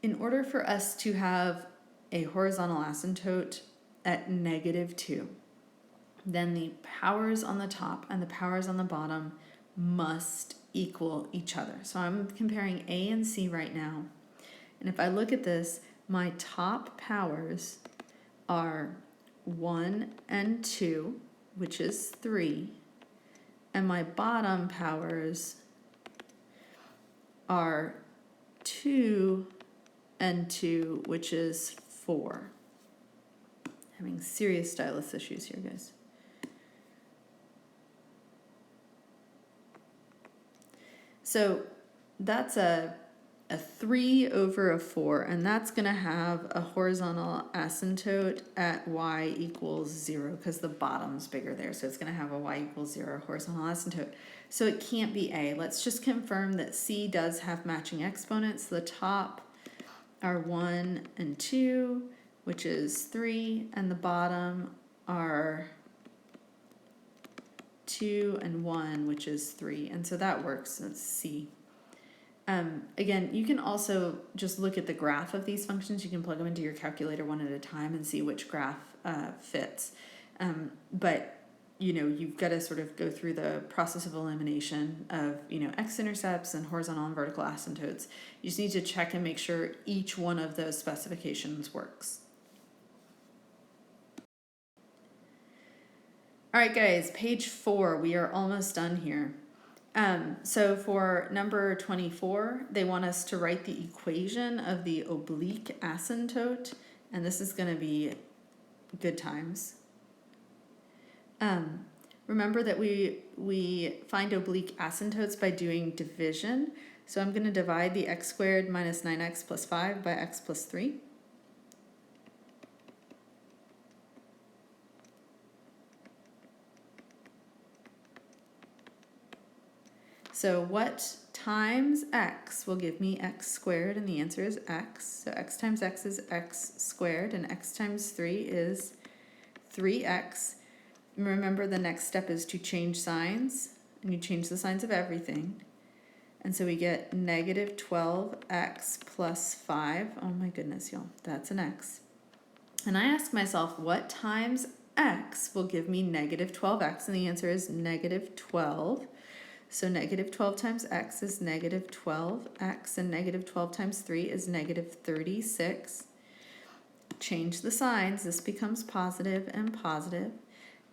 In order for us to have a horizontal asymptote at -2, then the powers on the top and the powers on the bottom must equal each other. So I'm comparing A and C right now. And if I look at this, my top powers are 1 and 2, which is 3. And my bottom powers are 2 and 2, which is 4. Having serious stylus issues here, guys. So that's a 3 over a 4, and that's going to have a horizontal asymptote at y equals 0 because the bottom's bigger there. So it's going to have a y equals 0 horizontal asymptote. So it can't be A. Let's just confirm that C does have matching exponents. The top are 1 and 2, which is 3, and the bottom are 2 and 1, which is 3. And so that works. That's C. Again, you can also just look at the graph of these functions. You can plug them into your calculator one at a time and see which graph fits. But you've got to sort of go through the process of elimination of, x-intercepts and horizontal and vertical asymptotes. You just need to check and make sure each one of those specifications works. All right, guys, page 4, we are almost done here. So for number 24, they want us to write the equation of the oblique asymptote, and this is going to be good times. Remember that we find oblique asymptotes by doing division. So I'm going to divide the x squared minus 9x plus 5 by x plus 3. So what times x will give me x squared? And the answer is x. So x times x is x squared, and x times 3 is 3x. And remember, the next step is to change signs, and you change the signs of everything. And so we get negative 12x plus 5. Oh my goodness, y'all, that's an x. And I ask myself, what times x will give me negative 12x? And the answer is negative 12. So negative 12 times x is negative 12x, and negative 12 times 3 is negative 36. Change the signs. This becomes positive and positive.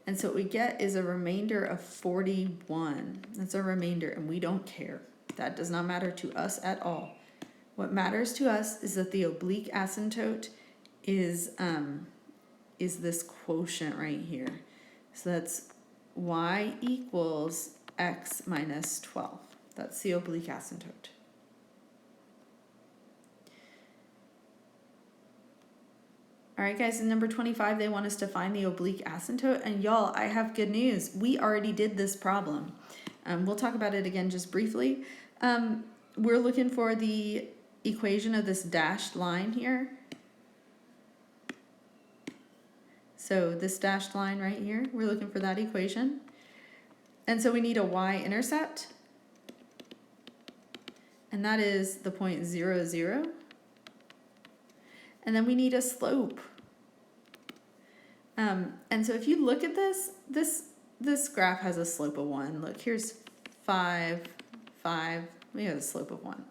And so what we get is a remainder of 41. That's a remainder, and we don't care. That does not matter to us at all. What matters to us is that the oblique asymptote is this quotient right here. So that's y equals x minus 12. That's the oblique asymptote. All right, guys, in number 25, they want us to find the oblique asymptote. And y'all, I have good news. We already did this problem. We'll talk about it again just briefly. We're looking for the equation of this dashed line here. So this dashed line right here, we're looking for that equation. And so we need a y-intercept, and that is the point 0, 0. And then we need a slope. And so if you look at this graph has a slope of 1. Look, here's 5, 5, we have a slope of 1.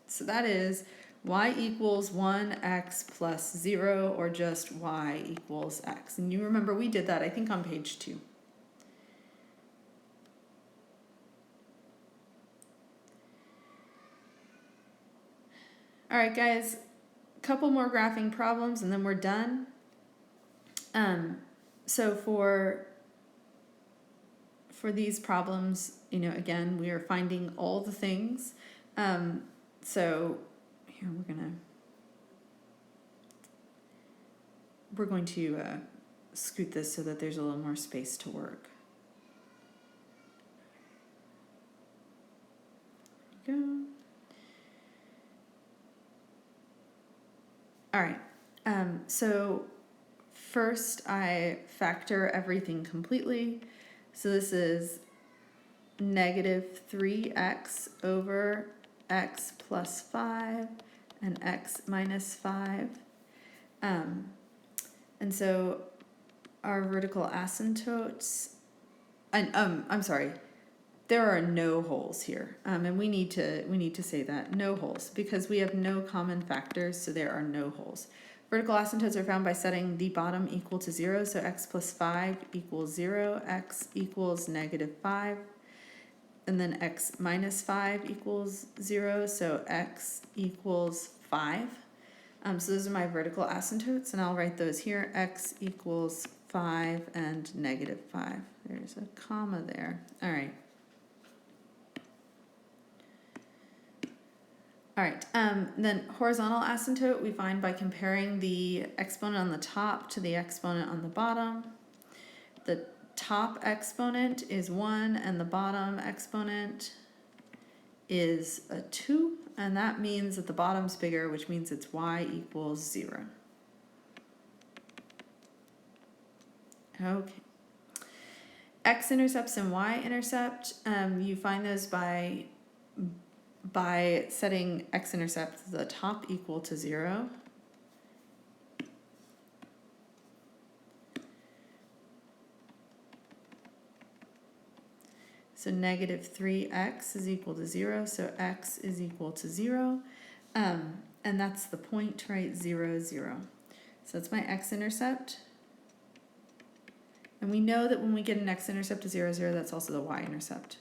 So that is y equals 1x plus 0, or just y equals x. And you remember we did that, I think, on page 2. All right, guys, a couple more graphing problems and then we're done. So for these problems, again, we are finding all the things. So here we're gonna we're going to scoot this so that there's a little more space to work. There we go. All right. So first I factor everything completely. So this is negative 3x over x plus 5 and x minus 5. And so our vertical asymptotes, and I'm sorry, there are no holes here, and we need to say that, no holes, because we have no common factors, so there are no holes. Vertical asymptotes are found by setting the bottom equal to 0, so x plus 5 equals 0, x equals negative 5, and then x minus 5 equals 0, so x equals 5. So those are my vertical asymptotes, and I'll write those here, x equals 5 and negative 5. There's a comma there. All right. All right, then horizontal asymptote we find by comparing the exponent on the top to the exponent on the bottom. The top exponent is 1 and the bottom exponent is a 2, and that means that the bottom's bigger, which means it's y equals 0. Okay. X-intercepts and y-intercept, you find those by setting x-intercept the top equal to 0. So negative 3x is equal to 0, so x is equal to 0. And that's the point, right? 0, 0. So that's my x-intercept. And we know that when we get an x-intercept of 0, 0, that's also the y-intercept.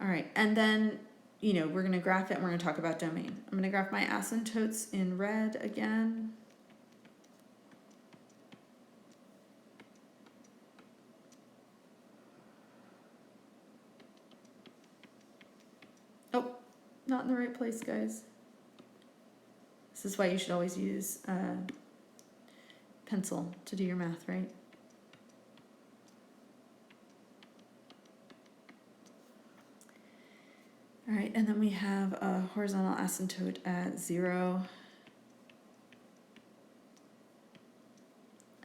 All right, and then, you know, we're going to graph it and we're going to talk about domain. I'm going to graph my asymptotes in red again. Oh, not in the right place, guys. This is why you should always use pencil to do your math, right? All right, and then we have a horizontal asymptote at 0.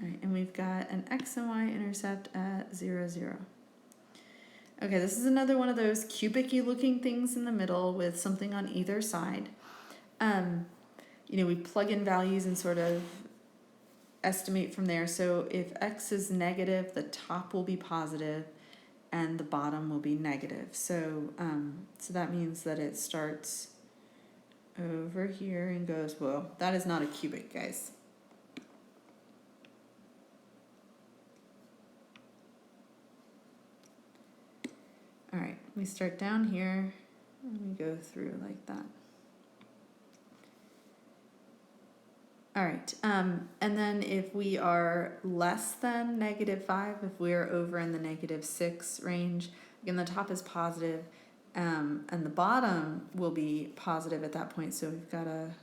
All right, and we've got an x and y intercept at 0, 0. Okay, this is another one of those cubic-y looking things in the middle with something on either side. You know, we plug in values and sort of estimate from there. So if x is negative, the top will be positive and the bottom will be negative. So so that means that it starts over here and goes, whoa, that is not a cubic, guys. All right, we start down here and we go through like that. All right, and then if we are less than negative 5, if we are over in the negative 6 range, again, the top is positive, and the bottom will be positive at that point. So we've got a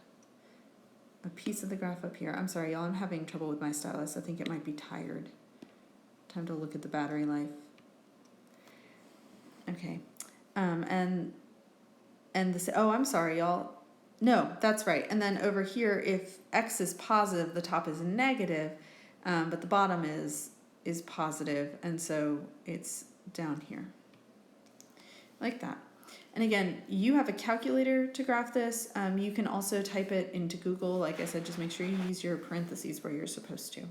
piece of the graph up here. I'm sorry, y'all, I'm having trouble with my stylus. I think it might be tired. Time to look at the battery life. Okay, and this, oh, I'm sorry, y'all. No, that's right. And then over here, if x is positive, the top is negative, but the bottom is positive, and so it's down here, like that. And again, you have a calculator to graph this. You can also type it into Google. Like I said, just make sure you use your parentheses where you're supposed to.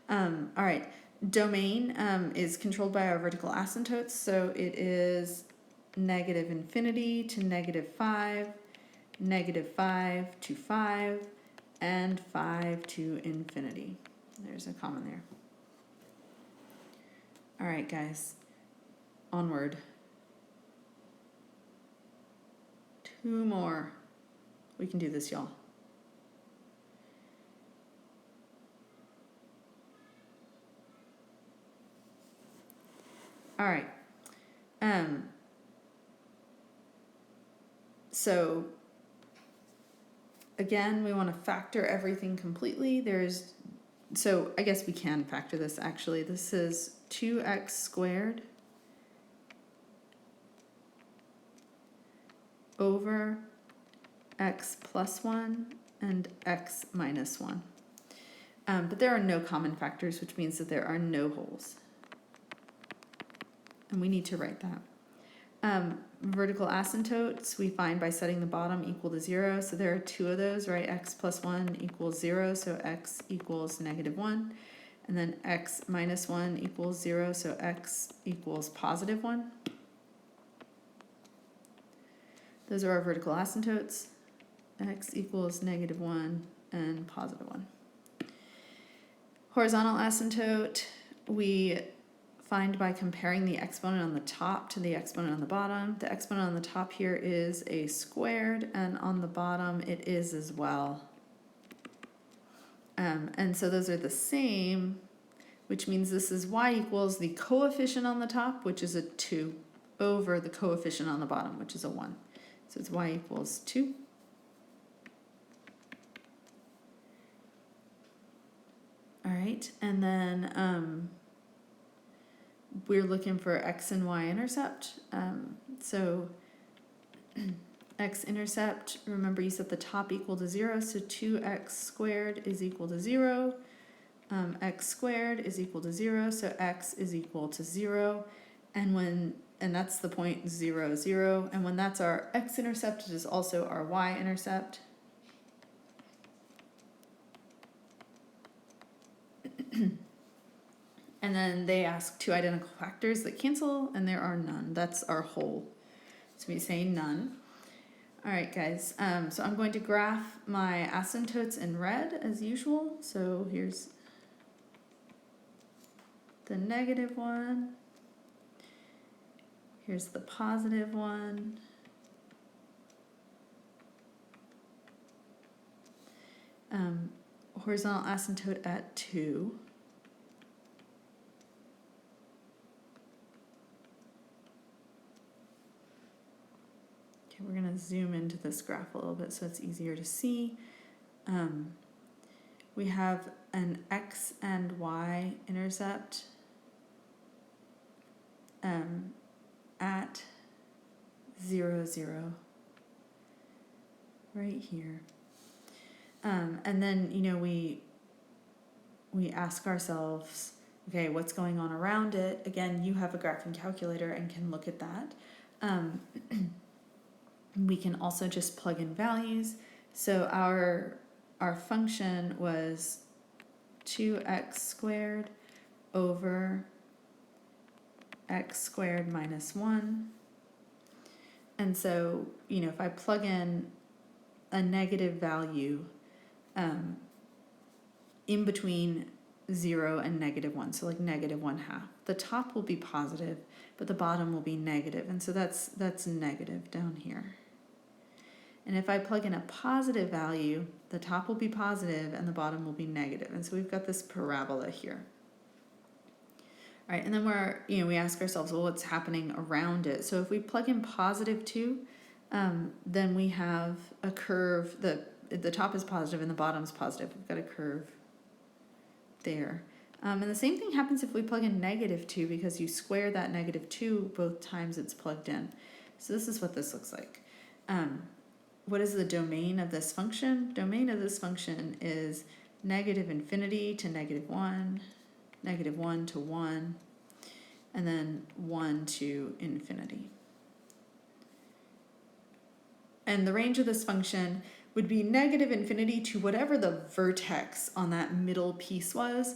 All right, domain is controlled by our vertical asymptotes, so it is negative infinity to negative 5, negative 5 to 5, and 5 to infinity. There's a comma there. All right, guys, onward. 2 more. We can do this, y'all. All right. So again, we want to factor everything completely. There's so I guess we can factor this actually. This is 2x squared over x plus 1 and x minus 1. But there are no common factors, which means that there are no holes. And we need to write that. Vertical asymptotes we find by setting the bottom equal to 0. So there are two of those, right? X plus 1 equals 0, so x equals -1. And then x minus 1 equals 0, so x equals +1. Those are our vertical asymptotes. X equals -1 and +1. Horizontal asymptote we find by comparing the exponent on the top to the exponent on the bottom. The exponent on the top here is a squared, and on the bottom it is as well. And so those are the same, which means this is y equals the coefficient on the top, which is a 2, over the coefficient on the bottom, which is a 1. So it's y equals 2. All right, and then we're looking for x and y intercept. So x-intercept, remember you set the top equal to 0, so 2x squared is equal to 0. X squared is equal to 0, so x is equal to 0. And that's the point 0, 0. And when that's our x-intercept, it is also our y-intercept. And then they ask two identical factors that cancel, and there are none. That's our whole. So we say none. All right, guys. So I'm going to graph my asymptotes in red as usual. So here's the -1. Here's the +1. Horizontal asymptote at 2. We're going to zoom into this graph a little bit so it's easier to see. We have an x and y intercept at 0, 0, right here. And then, you know, we ask ourselves, okay, what's going on around it? Again, you have a graphing calculator and can look at that. We can also just plug in values. So our function was 2x squared over x squared minus 1. And so, you know, if I plug in a negative value in between 0 and -1, so like -1/2, the top will be positive, but the bottom will be negative, and so that's negative down here. And if I plug in a positive value, the top will be positive and the bottom will be negative, and so we've got this parabola here. All right, and then we ask ourselves, well, what's happening around it? So if we plug in +2, then we have a curve. The top is positive and the bottom is positive. We've got a curve there. And the same thing happens if we plug in -2, because you square that -2 both times it's plugged in. So this is what this looks like. What is the domain of this function? Domain of this function is -infinity to -1, -1 to 1, and then 1 to infinity. And the range of this function would be -infinity to whatever the vertex on that middle piece was.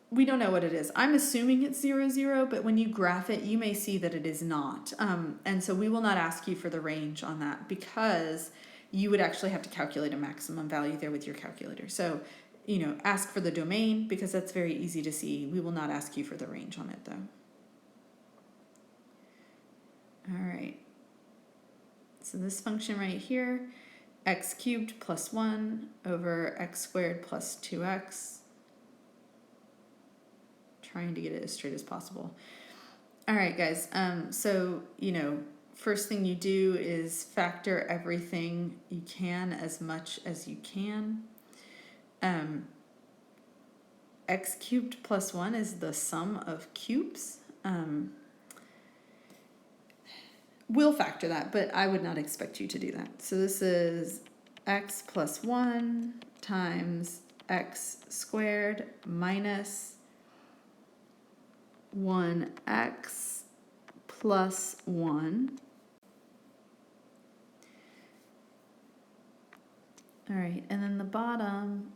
We don't know what it is. I'm assuming it's 0, 0, but when you graph it, you may see that it is not. And so we will not ask you for the range on that, because you would actually have to calculate a maximum value there with your calculator. So, you know, ask for the domain, because that's very easy to see. We will not ask you for the range on it, though. All right. So this function right here, x cubed plus 1 over x squared plus 2x. Trying to get it as straight as possible. All right, guys. So, you know, first thing you do is factor everything you can as much as you can. x cubed plus 1 is the sum of cubes. We'll factor that, but I would not expect you to do that. So this is x plus 1 times x squared minus 1x plus 1. All right, and then the bottom,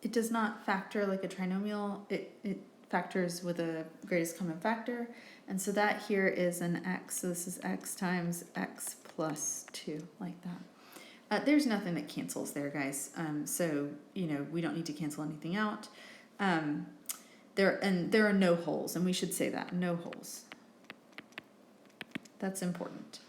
it does not factor like a trinomial. It factors with a greatest common factor. And so that here is an x. So this is x times x plus 2, like that. There's nothing that cancels there, guys. So, you know, we don't need to cancel anything out. There are no holes, and we should say that, no holes. That's important.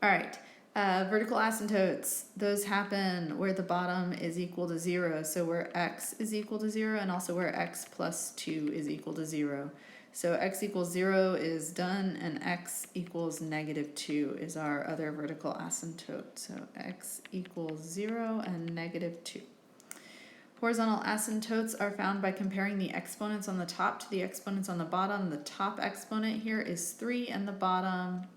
All right, vertical asymptotes, those happen where the bottom is equal to 0, so where x is equal to 0, and also where x plus 2 is equal to 0. So x equals 0 is done, and x equals negative 2 is our other vertical asymptote. So x equals 0 and negative 2. Horizontal asymptotes are found by comparing the exponents on the top to the exponents on the bottom. The top exponent here is 3 and the bottom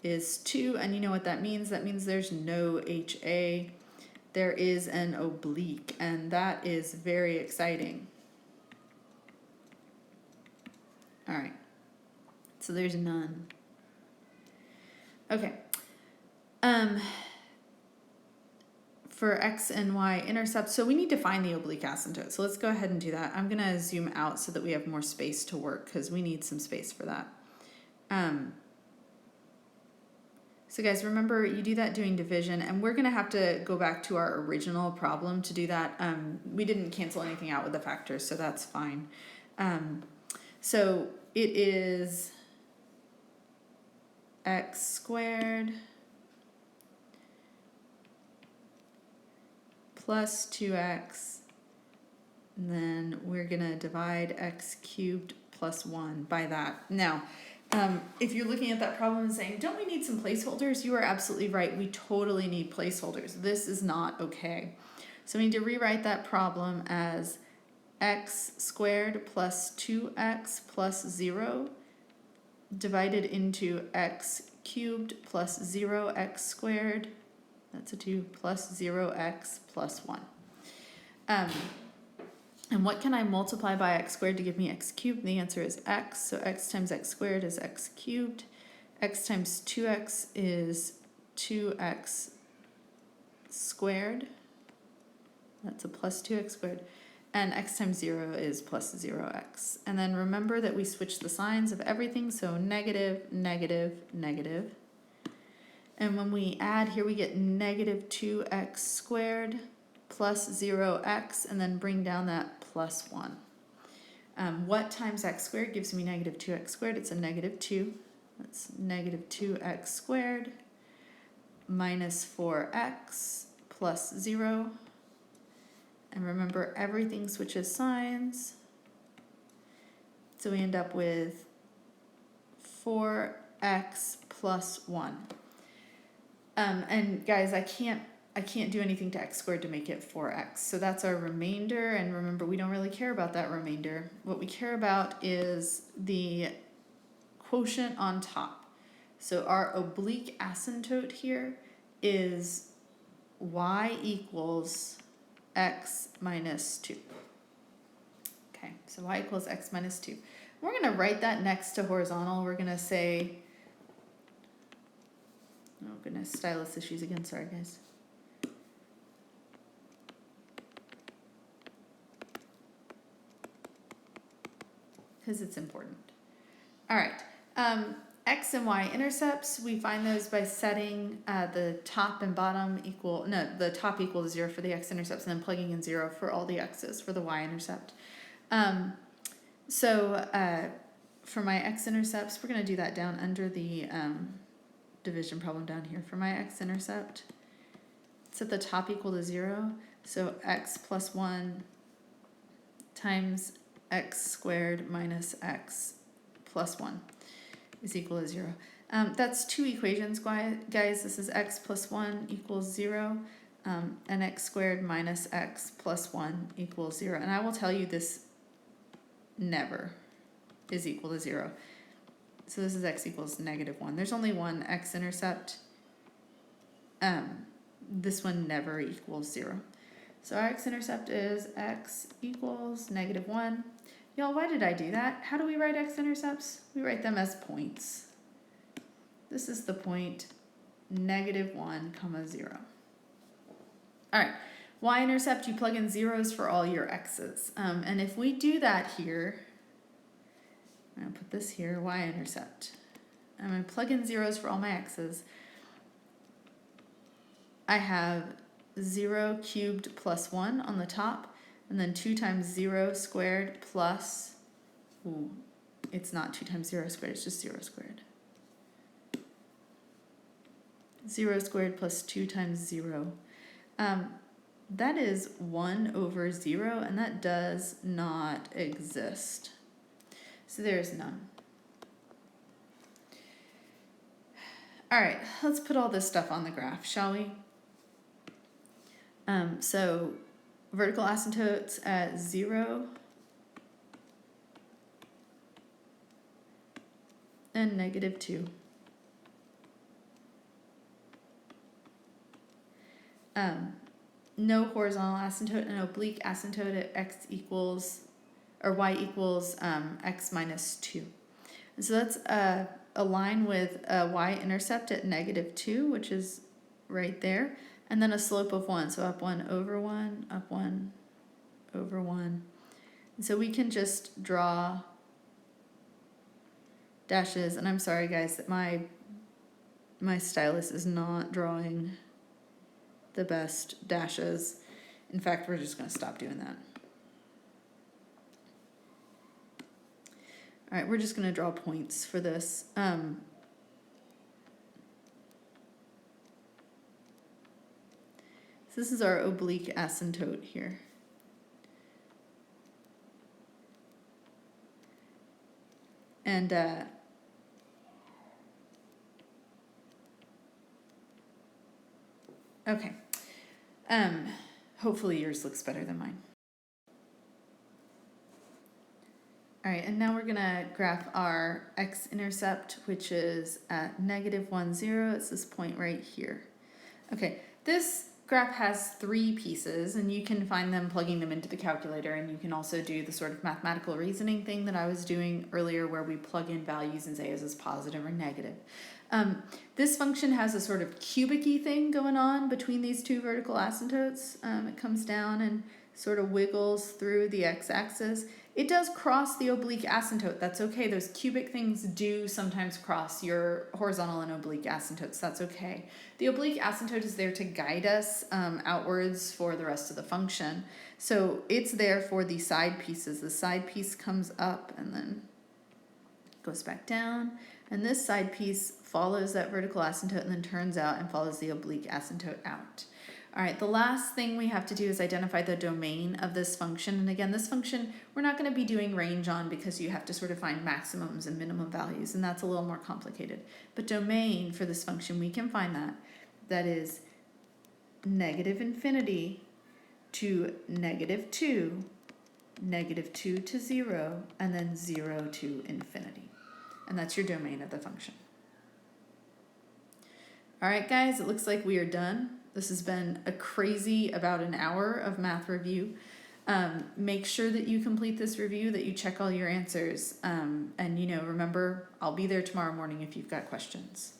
is 2, and you know what that means. That means there's no HA. There is an oblique, and that is very exciting. All right, so there's none. Okay. For x and y intercepts, so we need to find the oblique asymptote. So let's go ahead and do that. I'm gonna zoom out so that we have more space to work because we need some space for that. So guys, remember you do that doing division, and we're gonna have to go back to our original problem to do that. We didn't cancel anything out with the factors, so that's fine. So it is x squared plus 2x, and then we're gonna divide x cubed plus 1 by that. Now, if you're looking at that problem and saying, don't we need some placeholders? You are absolutely right. We totally need placeholders. This is not okay. So we need to rewrite that problem as x squared plus 2x plus 0 divided into x cubed plus 0x squared. That's a 2 plus 0x plus 1. And what can I multiply by x squared to give me x cubed? The answer is x. So x times x squared is x cubed. X times 2x is 2x squared. That's a plus 2x squared. And x times 0 is plus 0x. And then remember that we switch the signs of everything. So negative, negative, negative. And when we add here, we get negative 2x squared plus 0x, and then bring down that plus 1. What times x squared gives me negative 2x squared? It's a negative 2. That's negative 2x squared minus 4x plus 0. And remember, everything switches signs. So we end up with 4x plus 1. And guys, I can't do anything to x squared to make it 4x. So that's our remainder, and remember, we don't really care about that remainder. What we care about is the quotient on top. So our oblique asymptote here is y equals x minus 2. Okay, so y equals x minus 2. We're going to write that next to horizontal. We're going to say, oh goodness, stylus issues again, sorry guys. Because it's important. All right, x and y intercepts, we find those by setting the top and bottom equal, no, the top equal to 0 for the x-intercepts, and then plugging in 0 for all the x's for the y-intercept. For my x-intercepts, we're going to do that down under the division problem down here. For my x-intercept, set the top equal to 0, so x plus 1 times x squared minus x plus 1 is equal to 0. That's two equations, guys. This is x plus 1 equals 0. and x squared minus x plus 1 equals 0. And I will tell you this never is equal to 0. So this is x equals -1. There's only one x-intercept. This one never equals 0. So our x-intercept is x equals -1. Y'all, why did I do that? How do we write x-intercepts? We write them as points. This is the point -1, 0. All right, y-intercept, you plug in zeros for all your x's. And if we do that here, I'm going to put this here, y-intercept. I'm going to plug in zeros for all my x's. I have 0 cubed plus 1 on the top, and then 2 times 0 squared plus, ooh, it's not 2 times 0 squared, it's just 0 squared. 0 squared plus 2 times 0. That is 1 over 0, and that does not exist. So there's none. All right, let's put all this stuff on the graph, shall we? So vertical asymptotes at 0 and -2. No horizontal asymptote and oblique asymptote at x equals, or y equals x minus 2. And so that's a line with a y-intercept at -2, which is right there, and then a slope of 1, so up 1 over 1, up 1 over 1. And so we can just draw dashes, and I'm sorry guys that my stylus is not drawing the best dashes. In fact, we're just going to stop doing that. All right, we're just going to draw points for this. So this is our oblique asymptote here. And okay. Hopefully yours looks better than mine. All right, and now we're gonna graph our x-intercept, which is at -1, 0. It's this point right here. Okay, this graph has 3 pieces, and you can find them plugging them into the calculator, and you can also do the sort of mathematical reasoning thing that I was doing earlier where we plug in values and say is this positive or negative. This function has a sort of cubic-y thing going on between these 2 vertical asymptotes. It comes down and sort of wiggles through the x-axis. It does cross the oblique asymptote. That's okay. Those cubic things do sometimes cross your horizontal and oblique asymptotes. That's okay. The oblique asymptote is there to guide us outwards for the rest of the function. So it's there for the side pieces. The side piece comes up and then goes back down. And this side piece follows that vertical asymptote and then turns out and follows the oblique asymptote out. All right, the last thing we have to do is identify the domain of this function. And again, this function, we're not going to be doing range on because you have to sort of find maximums and minimum values, and that's a little more complicated. But domain for this function, we can find that. That is -infinity to -2, -2 to 0, and then 0 to infinity. And that's your domain of the function. All right, guys, it looks like we are done. This has been a crazy about an hour of math review. Make sure that you complete this review, that you check all your answers. And, remember, I'll be there tomorrow morning if you've got questions.